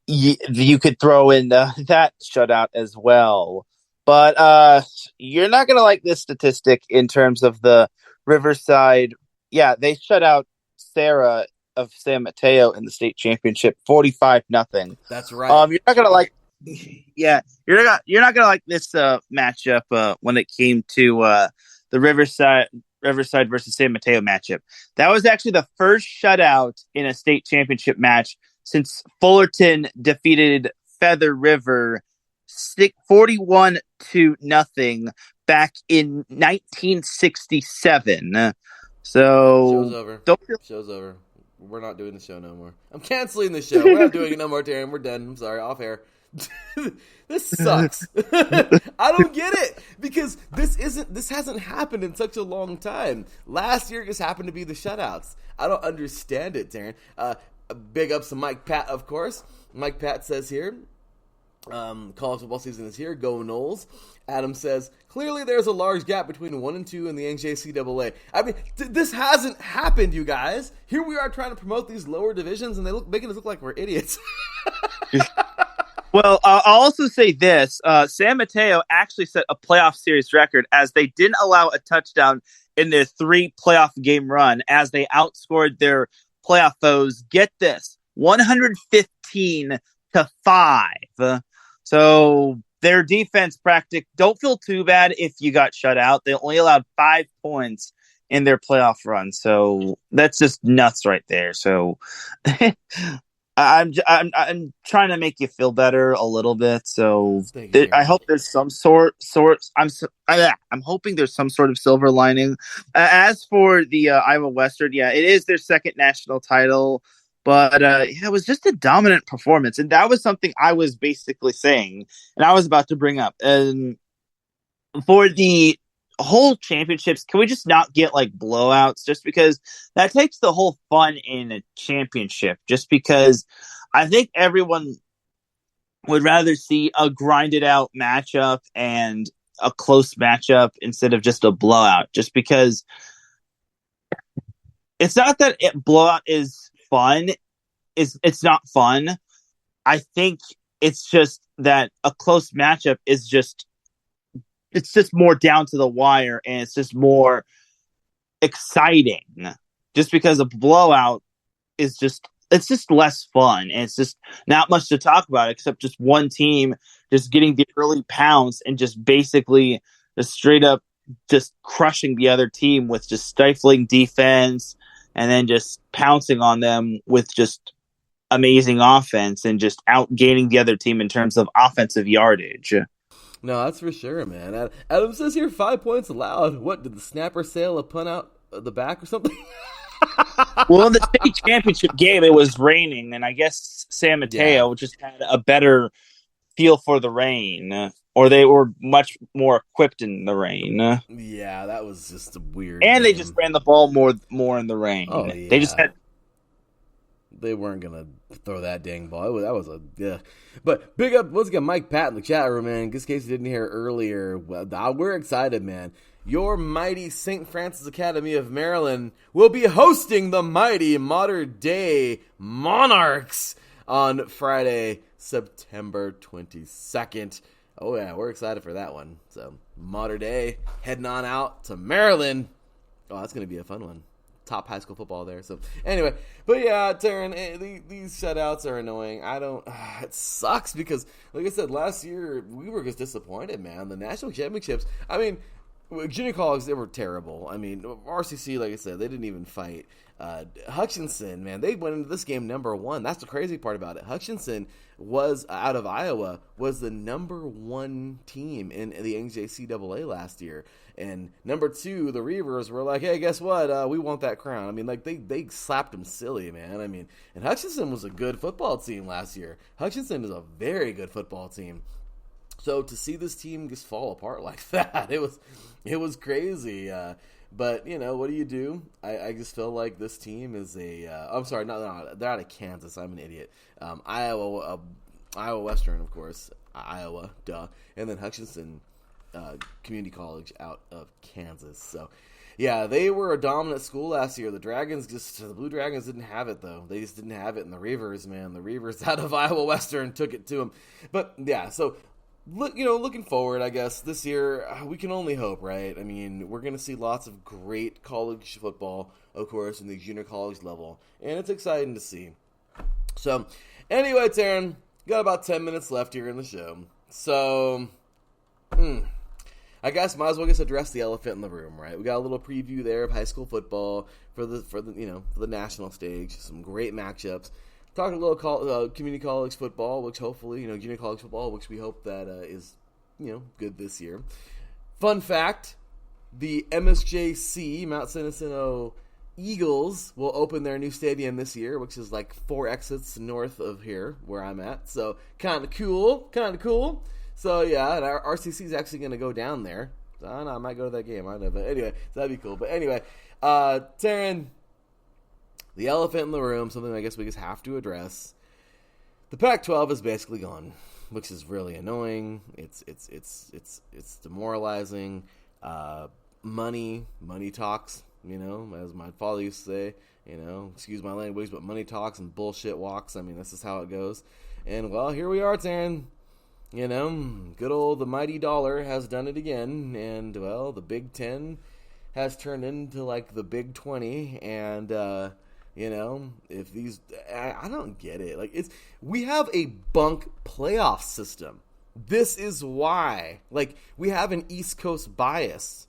you could throw in that shutout as well. But you're not going to like this statistic in terms of the Riverside. Yeah, they shut out Sarah of San Mateo in the state championship, 45-0. That's right. You're not gonna like, yeah, you're not gonna like this matchup when it came to the Riverside versus San Mateo matchup. That was actually the first shutout in a state championship match since Fullerton defeated Feather River 41-0 back in 1967. So show's over. Show's over. We're not doing the show no more. I'm canceling the show. We're not doing it no more, Darren. We're done. I'm sorry. Off air. This sucks. I don't get it because this hasn't happened in such a long time. Last year just happened to be the shutouts. I don't understand it, Darren. Big ups to Mike Pat, of course. Mike Pat says here, college football season is here. Go Noles. Adam says, clearly there's a large gap between 1 and 2 in the NJCAA. I mean, this hasn't happened, you guys. Here we are trying to promote these lower divisions, and making us look like we're idiots. Well, I'll also say this. San Mateo actually set a playoff series record as they didn't allow a touchdown in their 3 playoff game run as they outscored their playoff foes. Get this, 115-5. So their defense don't feel too bad if you got shut out. They only allowed 5 points in their playoff run. So that's just nuts right there. So I'm trying to make you feel better a little bit. So I hope there's some I'm hoping there's some sort of silver lining. As for the Iowa Western, yeah, it is their second national title, but it was just a dominant performance, and that was something I was basically saying, and I was about to bring up. And for the whole championships, can we just not get like blowouts? Just because that takes the whole fun in a championship. Just because I think everyone would rather see a grinded out matchup and a close matchup instead of just a blowout. Just because it's not that blowout is fun. It's not fun. I think it's just that a close matchup is just more down to the wire, and it's just more exciting. Just because a blowout is it's just less fun, and it's just not much to talk about except just one team just getting the early pounce and just basically just straight up just crushing the other team with just stifling defense, and then just pouncing on them with just amazing offense and just outgaining the other team in terms of offensive yardage. No, that's for sure, man. Adam says here 5 points allowed. What, did the snapper sail a punt out the back or something? Well, in the state championship game, it was raining, and I guess San Mateo just had a better feel for the rain, or they were much more equipped in the rain. Yeah, that was just a weird. And they just ran the ball more in the rain. Oh, yeah. They just had. They weren't gonna throw that dang ball. That was a yeah. But big up once again, Mike Pat in the chat room, man. Just in case you didn't hear earlier, we're excited, man. Your mighty St. Francis Academy of Maryland will be hosting the mighty Modern Day Monarchs on Friday, September 22nd. Oh yeah, we're excited for that one. So Modern Day heading on out to Maryland. Oh, that's gonna be a fun one. Top high school football there. So anyway, but yeah, Taryn, these shutouts are annoying. It sucks because, like I said, last year we were just disappointed, man. The national championships, I mean, junior college, they were terrible. I mean, RCC, like I said, they didn't even fight. Hutchinson, man, they went into this game number 1. That's the crazy part about it. Hutchinson was, out of Iowa, was the number 1 team in the NJCAA last year. And number 2, the Reavers were like, hey, guess what? We want that crown. I mean, like, they slapped them silly, man. I mean, and Hutchinson was a good football team last year. Hutchinson is a very good football team. So to see this team just fall apart like that, it was crazy. But, you know, what do? I just feel like this team is I'm sorry, no, they're out of Kansas. I'm an idiot. Iowa Western, of course. Iowa, duh. And then Hutchinson Community College out of Kansas. So, yeah, they were a dominant school last year. The Blue Dragons didn't have it, though. They just didn't have it. And the Reavers, man, the Reavers out of Iowa Western took it to them. But, yeah, so looking forward, I guess, this year, we can only hope, right? I mean, we're going to see lots of great college football, of course, in the junior college level, and it's exciting to see. So, anyway, Taryn, got about 10 minutes left here in the show. So, I guess might as well just address the elephant in the room, right? We got a little preview there of high school football for the national stage. Some great matchups. Talking a little community college football, which hopefully, junior college football, which we hope that is, good this year. Fun fact, the MSJC, Mount San Jacinto Eagles, will open their new stadium this year, which is like 4 exits north of here, where I'm at. So, kind of cool. So, yeah, and our RCC is actually going to go down there. So, I don't know, I might go to that game. I don't know, but anyway, so that'd be cool. But anyway, Taryn, the elephant in the room, something I guess we just have to address. The Pac-12 is basically gone, which is really annoying. It's demoralizing. Money talks. As my father used to say. Excuse my language, but money talks and bullshit walks. I mean, this is how it goes. And well, here we are, Taryn. Good old the mighty dollar has done it again, and well, the Big Ten has turned into like the Big 20, and if these, I don't get it. Like we have a bunk playoff system. This is why, like, we have an East Coast bias.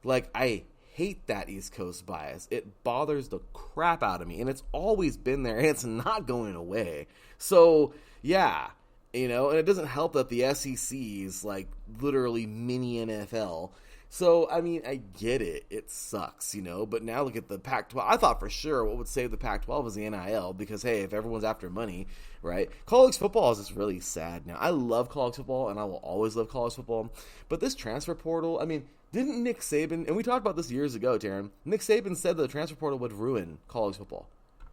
Like, I hate that East Coast bias. It bothers the crap out of me, and it's always been there, and it's not going away. So, yeah, and it doesn't help that the SEC is, like, literally mini NFL. So, I mean, I get it. It sucks, but now look at the Pac-12. I thought for sure what would save the Pac-12 is the NIL, because, hey, if everyone's after money, right? College football is just really sad now. I love college football, and I will always love college football, but this transfer portal, I mean, didn't Nick Saban, and we talked about this years ago, Taryn, Nick Saban said that the transfer portal would ruin college football.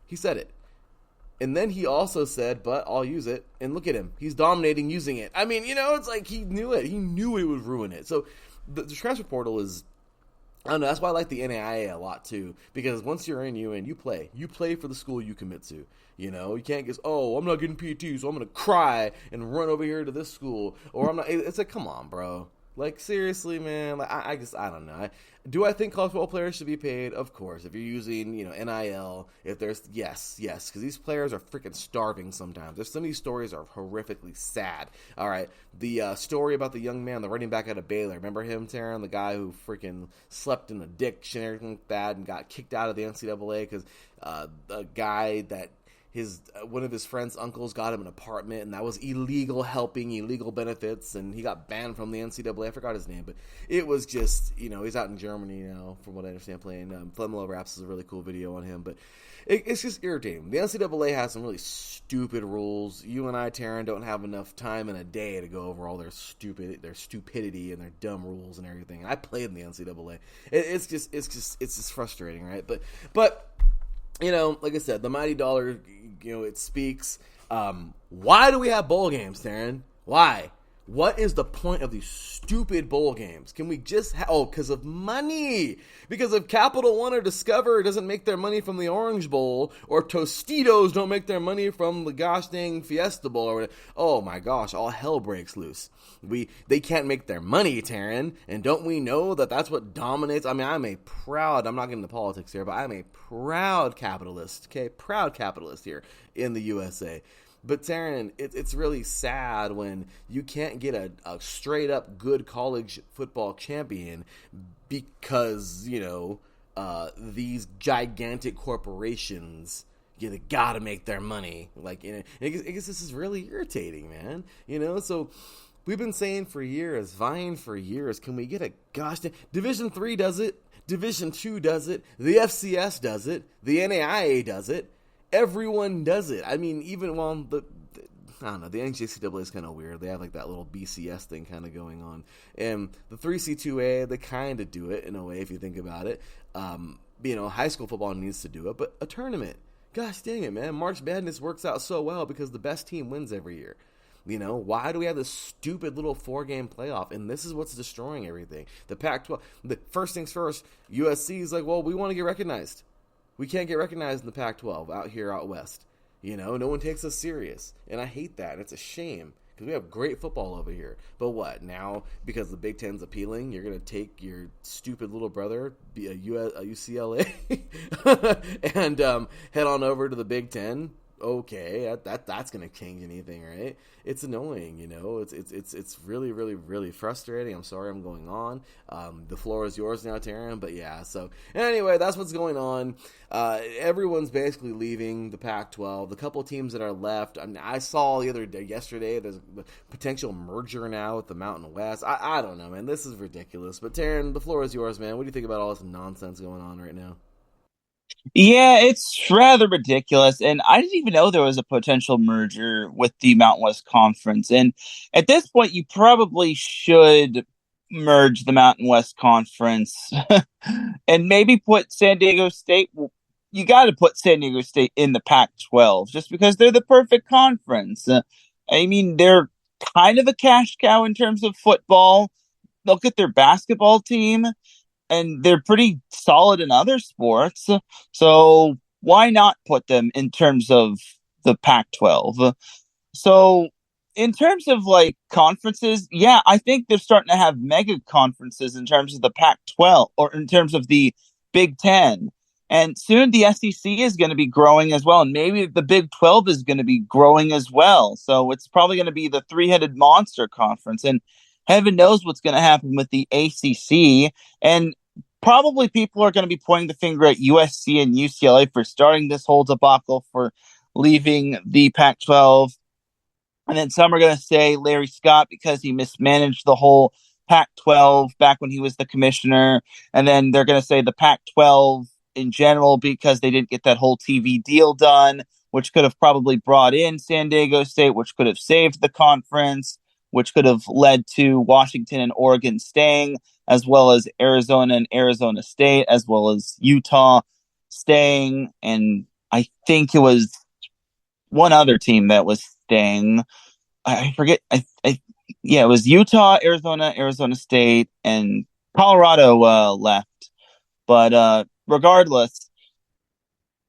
He said it. And then he also said, but I'll use it, and look at him. He's dominating using it. I mean, it's like he knew it. He knew it would ruin it. So, the transfer portal is, I don't know, that's why I like the NAIA a lot too, because once you're in UN, you play for the school you commit to. You can't just, I'm not getting PT, so I'm gonna cry and run over here to this school, or I'm not. It's like, come on, bro. Like, seriously, man. Like, I don't know. Do I think college football players should be paid? Of course. If you're using, NIL, if there's, yes, because these players are freaking starving sometimes. Some of these stories are horrifically sad. All right. The story about the young man, the running back out of Baylor. Remember him, Taryn? The guy who freaking slept in a ditch and everything like that and got kicked out of the NCAA because a guy that one of his friend's uncles got him an apartment, and that was illegal, helping illegal benefits, and he got banned from the NCAA. I forgot his name, but it was just, he's out in Germany now, from what I understand, playing. Flemelo Raps is a really cool video on him, but it's just irritating. The NCAA has some really stupid rules. You and I, Taryn, don't have enough time in a day to go over all their stupidity and their dumb rules and everything. And I played in the NCAA. It's just frustrating, right? But like I said, the mighty dollar, it speaks. Why do we have bowl games, Taryn? Why? What is the point of these stupid bowl games? Can we just because of money. Because if Capital One or Discover doesn't make their money from the Orange Bowl, or Tostitos don't make their money from the gosh dang Fiesta Bowl, or oh my gosh, all hell breaks loose. They can't make their money, Taryn, and don't we know that that's what dominates? I mean, I'm not getting into politics here, but I'm a proud capitalist, okay? Proud capitalist here in the USA. But Taryn, it's really sad when you can't get a straight up good college football champion because, these gigantic corporations, they gotta make their money. Like, I guess this is really irritating, man. So we've been saying for years, vying for years, can we get a Division III does it, Division II does it, the FCS does it, the NAIA does it. Everyone does it. I mean, even I don't know, the NJCAA is kind of weird. They have like that little BCS thing kind of going on. And the 3C2A, they kind of do it in a way if you think about it. High school football needs to do it, but a tournament. Gosh dang it, man. March Madness works out so well because the best team wins every year. Why do we have this stupid little 4-game playoff? And this is what's destroying everything. The Pac-12, the first things first, USC is like, well, we want to get recognized. We can't get recognized in the Pac-12 out west. No one takes us serious. And I hate that. It's a shame because we have great football over here. But what, now because the Big Ten's appealing, you're going to take your stupid little brother, a UCLA, and head on over to the Big Ten? Okay, that's gonna change anything, right? It's annoying, It's really, really, really frustrating. I'm sorry I'm going on. The floor is yours now, Taryn. But yeah, so anyway, that's what's going on. Everyone's basically leaving the Pac-12. The couple teams that are left, I saw yesterday, there's a potential merger now with the Mountain West. I don't know, man. This is ridiculous. But Taryn, the floor is yours, man. What do you think about all this nonsense going on right now? Yeah, it's rather ridiculous. And I didn't even know there was a potential merger with the Mountain West Conference. And at this point, you probably should merge the Mountain West Conference and maybe put San Diego State. You got to put San Diego State in the Pac-12 just because they're the perfect conference. I mean, they're kind of a cash cow in terms of football. Look at their basketball team. And they're pretty solid in other sports. So why not put them in terms of the Pac-12? So in terms of like conferences, yeah, I think they're starting to have mega conferences in terms of the Pac-12 or in terms of the Big Ten. And soon the SEC is going to be growing as well. And maybe the Big 12 is going to be growing as well. So it's probably going to be the three-headed monster conference. And heaven knows what's going to happen with the ACC. And probably people are going to be pointing the finger at USC and UCLA for starting this whole debacle, for leaving the Pac-12. And then some are going to say Larry Scott because he mismanaged the whole Pac-12 back when he was the commissioner. And then they're going to say the Pac-12 in general because they didn't get that whole TV deal done, which could have probably brought in San Diego State, which could have saved the conference, which could have led to Washington and Oregon staying, as well as Arizona and Arizona State, as well as Utah staying. And I think it was one other team that was staying. I forget. Yeah, it was Utah, Arizona, Arizona State, and Colorado left. But regardless,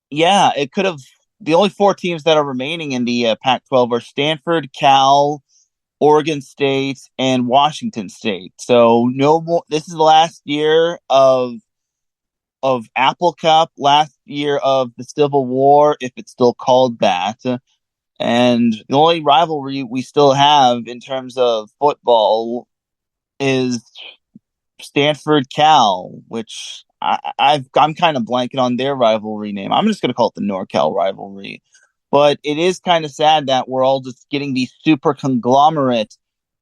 yeah, it could have. The only four teams that are remaining in the Pac-12 are Stanford, Cal, Oregon State, and Washington State. So no more. This is the last year of Apple Cup, last year of the Civil War, if it's still called that. And the only rivalry we still have in terms of football is Stanford Cal, which I'm kind of blanking on their rivalry name. I'm just going to call it the NorCal rivalry. But it is kind of sad that we're all just getting these super conglomerate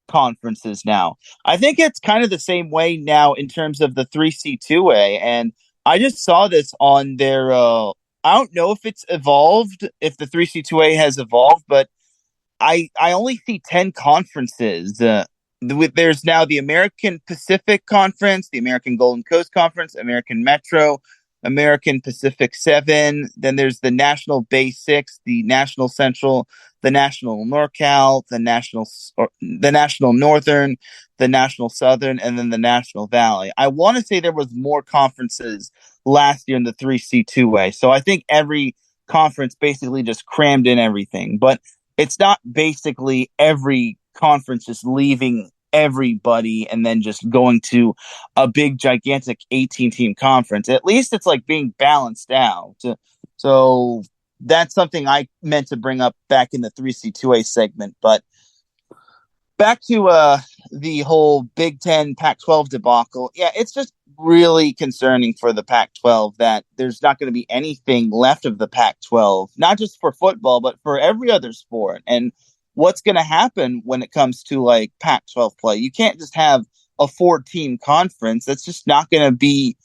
conferences now. I think it's kind of the same way now in terms of the 3C2A. And I just saw this on their I don't know if it's evolved, if the 3C2A has evolved, but I only see 10 conferences. There's now the American Pacific Conference, the American Golden Coast Conference, American Metro, American Pacific 7. Then there's the National Bay 6, the National Central, the National NorCal, the National Northern, the National Southern, and then the National Valley. I want to say there was more conferences last year in the 3C2A. So I think every conference basically just crammed in everything. But it's not basically every conference just leaving everybody and then just going to a big, gigantic 18-team conference. At least it's like being balanced out. So that's something I meant to bring up back in the 3C2A segment. But back to the whole Big Ten Pac-12 debacle. Yeah, it's just really concerning for the Pac-12 that there's not going to be anything left of the Pac-12, not just for football, but for every other sport. And what's going to happen when it comes to like Pac-12 play? You can't just have a 4-team conference. That's just not going to be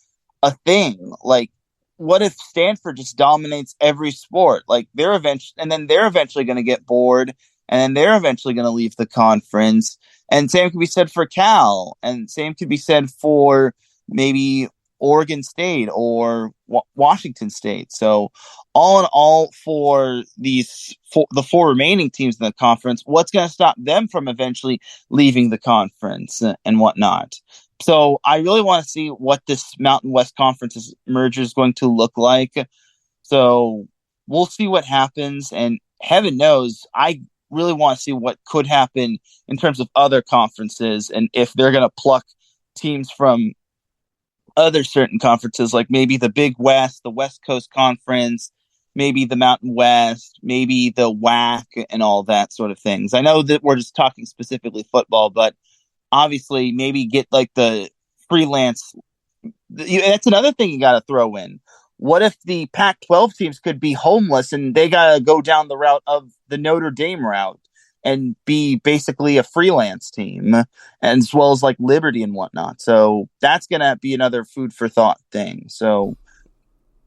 a thing. Like, what if Stanford just dominates every sport? Like they're eventually going to get bored, and then they're eventually going to leave the conference. And same could be said for Cal, and same could be said for maybe Oregon State or Washington State. So all in all, for the four remaining teams in the conference, what's going to stop them from eventually leaving the conference and whatnot? So I really want to see what this Mountain West Conference merger is going to look like. So we'll see what happens, and heaven knows, I really want to see what could happen in terms of other conferences, and if they're going to pluck teams from other certain conferences, like maybe the Big West, the West Coast Conference, maybe the Mountain West, maybe the WAC, and all that sort of things. I know that we're just talking specifically football, but obviously maybe get like the freelance. That's another thing you got to throw in. What if the Pac-12 teams could be homeless and they got to go down the route of the Notre Dame route and be basically a freelance team, as well as like Liberty and whatnot? So that's going to be another food for thought thing. So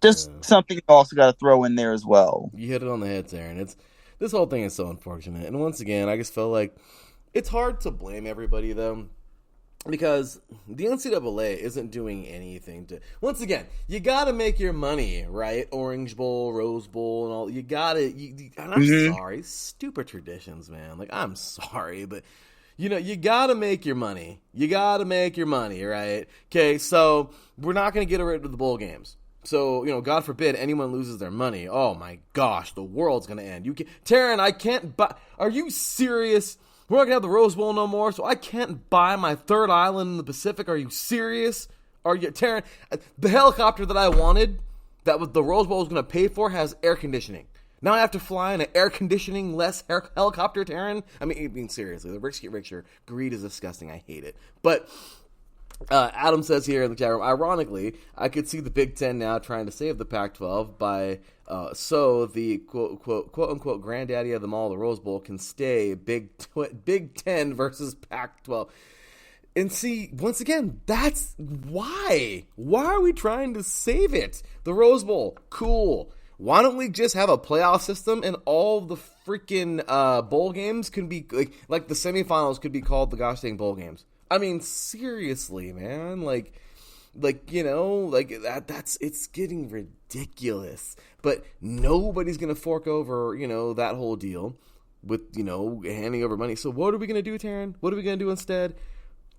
just something you also got to throw in there as well. You hit it on the head, Aaron. This whole thing is so unfortunate. And once again, I just feel like it's hard to blame everybody, though, because the NCAA isn't doing anything to... Once again, you got to make your money, right? Orange Bowl, Rose Bowl, and all. You got to... And I'm sorry. Stupid traditions, man. Like, I'm sorry, but... you got to make your money. You got to make your money, right? Okay, so we're not going to get rid of the bowl games. So, God forbid anyone loses their money. Oh my gosh, the world's gonna end. Taryn, I can't buy. Are you serious? We're not gonna have the Rose Bowl no more, so I can't buy my third island in the Pacific. Are you serious? Are you, Taryn? The helicopter that I wanted, that was the Rose Bowl was gonna pay for, has air conditioning. Now I have to fly in an air conditioning less helicopter, Taryn. I mean, seriously, the rich get richer. Greed is disgusting. I hate it. But Adam says here in the chat room, ironically, I could see the Big Ten now trying to save the Pac-12 by so the quote unquote granddaddy of them all, the Rose Bowl, can stay Big Ten versus Pac-12. And see, once again, that's why. Why are we trying to save it? The Rose Bowl, cool. Why don't we just have a playoff system and all the freaking bowl games can be like the semifinals could be called the gosh dang bowl games? I mean, seriously, man, like that's it's getting ridiculous. But nobody's gonna fork over, that whole deal with handing over money. So what are we gonna do, Taryn? What are we gonna do instead?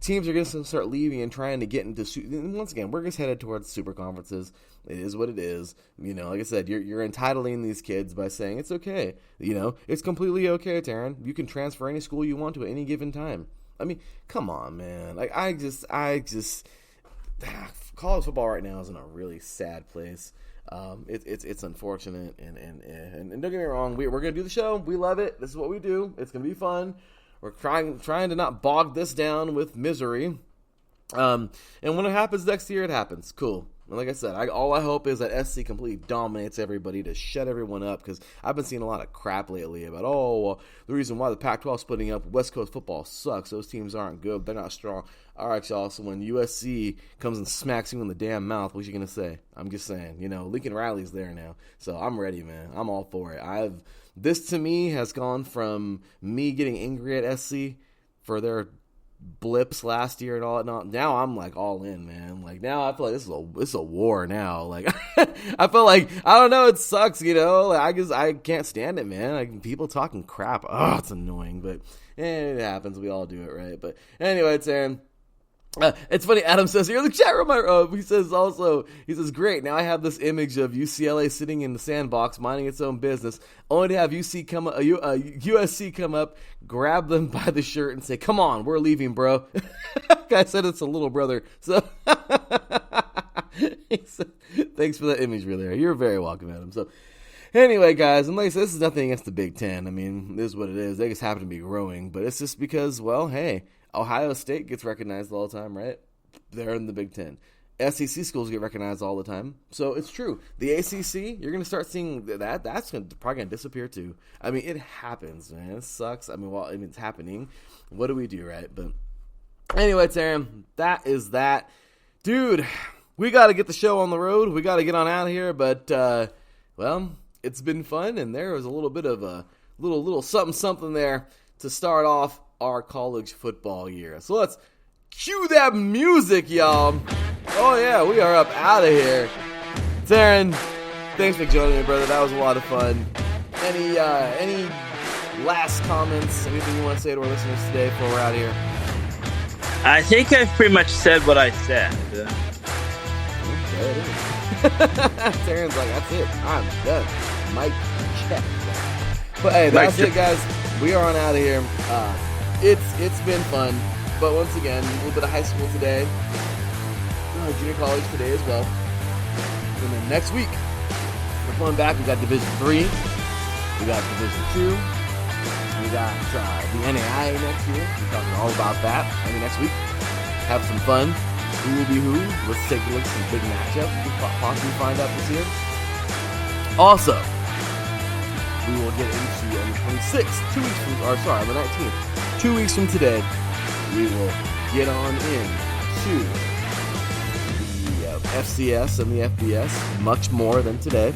Teams are going to start leaving and trying to get into. And once again, we're just headed towards super conferences. It is what it is. Like I said, you're entitling these kids by saying it's okay. It's completely okay, Taryn. You can transfer any school you want to at any given time. I mean, come on, man. Like I just college football right now is in a really sad place. It's unfortunate, and don't get me wrong. We're gonna do the show. We love it. This is what we do. It's gonna be fun. We're trying to not bog this down with misery. And when it happens next year, it happens. Cool. And like I said, all I hope is that SC completely dominates everybody to shut everyone up, because I've been seeing a lot of crap lately about, the reason why the Pac-12 is splitting up, West Coast football sucks. Those teams aren't good. They're not strong. All right, y'all. So when USC comes and smacks you in the damn mouth, what you going to say? I'm just saying, Lincoln Riley's there now. So I'm ready, man. I'm all for it. This to me has gone from me getting angry at SC for their blips last year and all that. Now I'm like all in, man. Like now I feel like this is a war now. Like I feel like, I don't know, it sucks, Like, I can't stand it, man. Like people talking crap. Oh, it's annoying, but it happens. We all do it, right? But anyway, Taryn. It's funny, Adam says here in the chat room, he says, great, now I have this image of UCLA sitting in the sandbox, minding its own business, only to have USC come up, grab them by the shirt, and say, come on, we're leaving, bro. Guy said it's a little brother, so thanks for that imagery there. You're very welcome, Adam. So anyway, guys, and like I said, this is nothing against the Big Ten. I mean, this is what it is. They just happen to be growing, but it's just because, well, hey, Ohio State gets recognized all the time, right? They're in the Big Ten. SEC schools get recognized all the time. So it's true. The ACC, you're going to start seeing that. That's probably going to disappear too. I mean, it happens, man. It sucks. I mean, it's happening. What do we do, right? But anyway, Taryn, that is that. Dude, we got to get the show on the road. We got to get on out of here. But, well, it's been fun. And there was a little bit of a little something there to start off our college football year. So let's cue that music, y'all. Oh yeah, we are up out of here. Taryn, thanks for joining me, brother. That was a lot of fun. Any last comments? Anything you want to say to our listeners today before we're out of here? I think I've pretty much said what I said. Okay. Taryn's like, that's it. I'm done. Mic check. But hey, that's it, guys. We are on out of here. It's been fun, but once again, a little bit of high school today, junior college today as well, and then next week we're going back. We got Division 3, we got Division 2, we got the NAIA next year. We're talking all about that. Next week, have some fun. Who will be who? Let's take a look at some big matchups we can possibly find out this year. Also, we will get into on the 26th, on the 19th. 2 weeks from today, we will get on into the FCS and the FBS much more than today.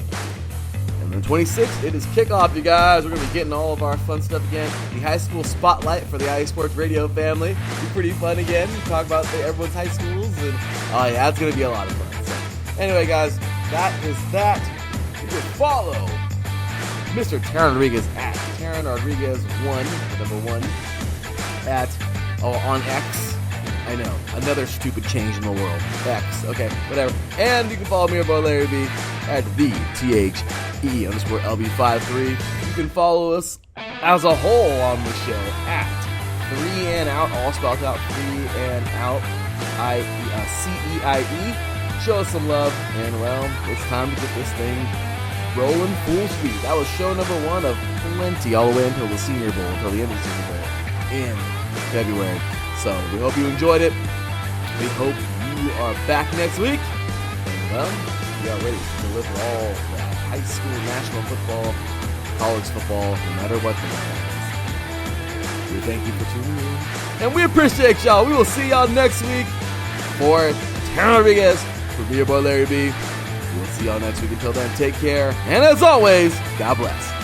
And then 26th, it is kickoff, you guys. We're going to be getting all of our fun stuff again. The high school spotlight for the IE Sports Radio family. It'll be pretty fun again. Talk about everyone's high schools. And oh yeah, it's going to be a lot of fun. So, anyway, guys, that is that. You can follow Mr. Taryn Rodriguez at Taryn Rodriguez 1, number 1, on X. I know, another stupid change in the world. X, okay, whatever. And you can follow me, your boy Larry B, at the THE_LB53. You can follow us as a whole on the show at 3 and Out, all spelled out, 3 and Out, CEIE. Show us some love, and well, it's time to get this thing rolling full speed. That was show number 1 of plenty, all the way until the Senior Bowl, until the end of the Senior Bowl in February. So we hope you enjoyed it. We hope you are back next week. And well, we are ready to deliver all that high school, national football, college football, no matter what the matter is. We thank you for tuning in, and we appreciate y'all. We will see y'all next week for Tanner Rodriguez, for me, your boy Larry B. We will see y'all next week. Until then, take care, and as always, God bless.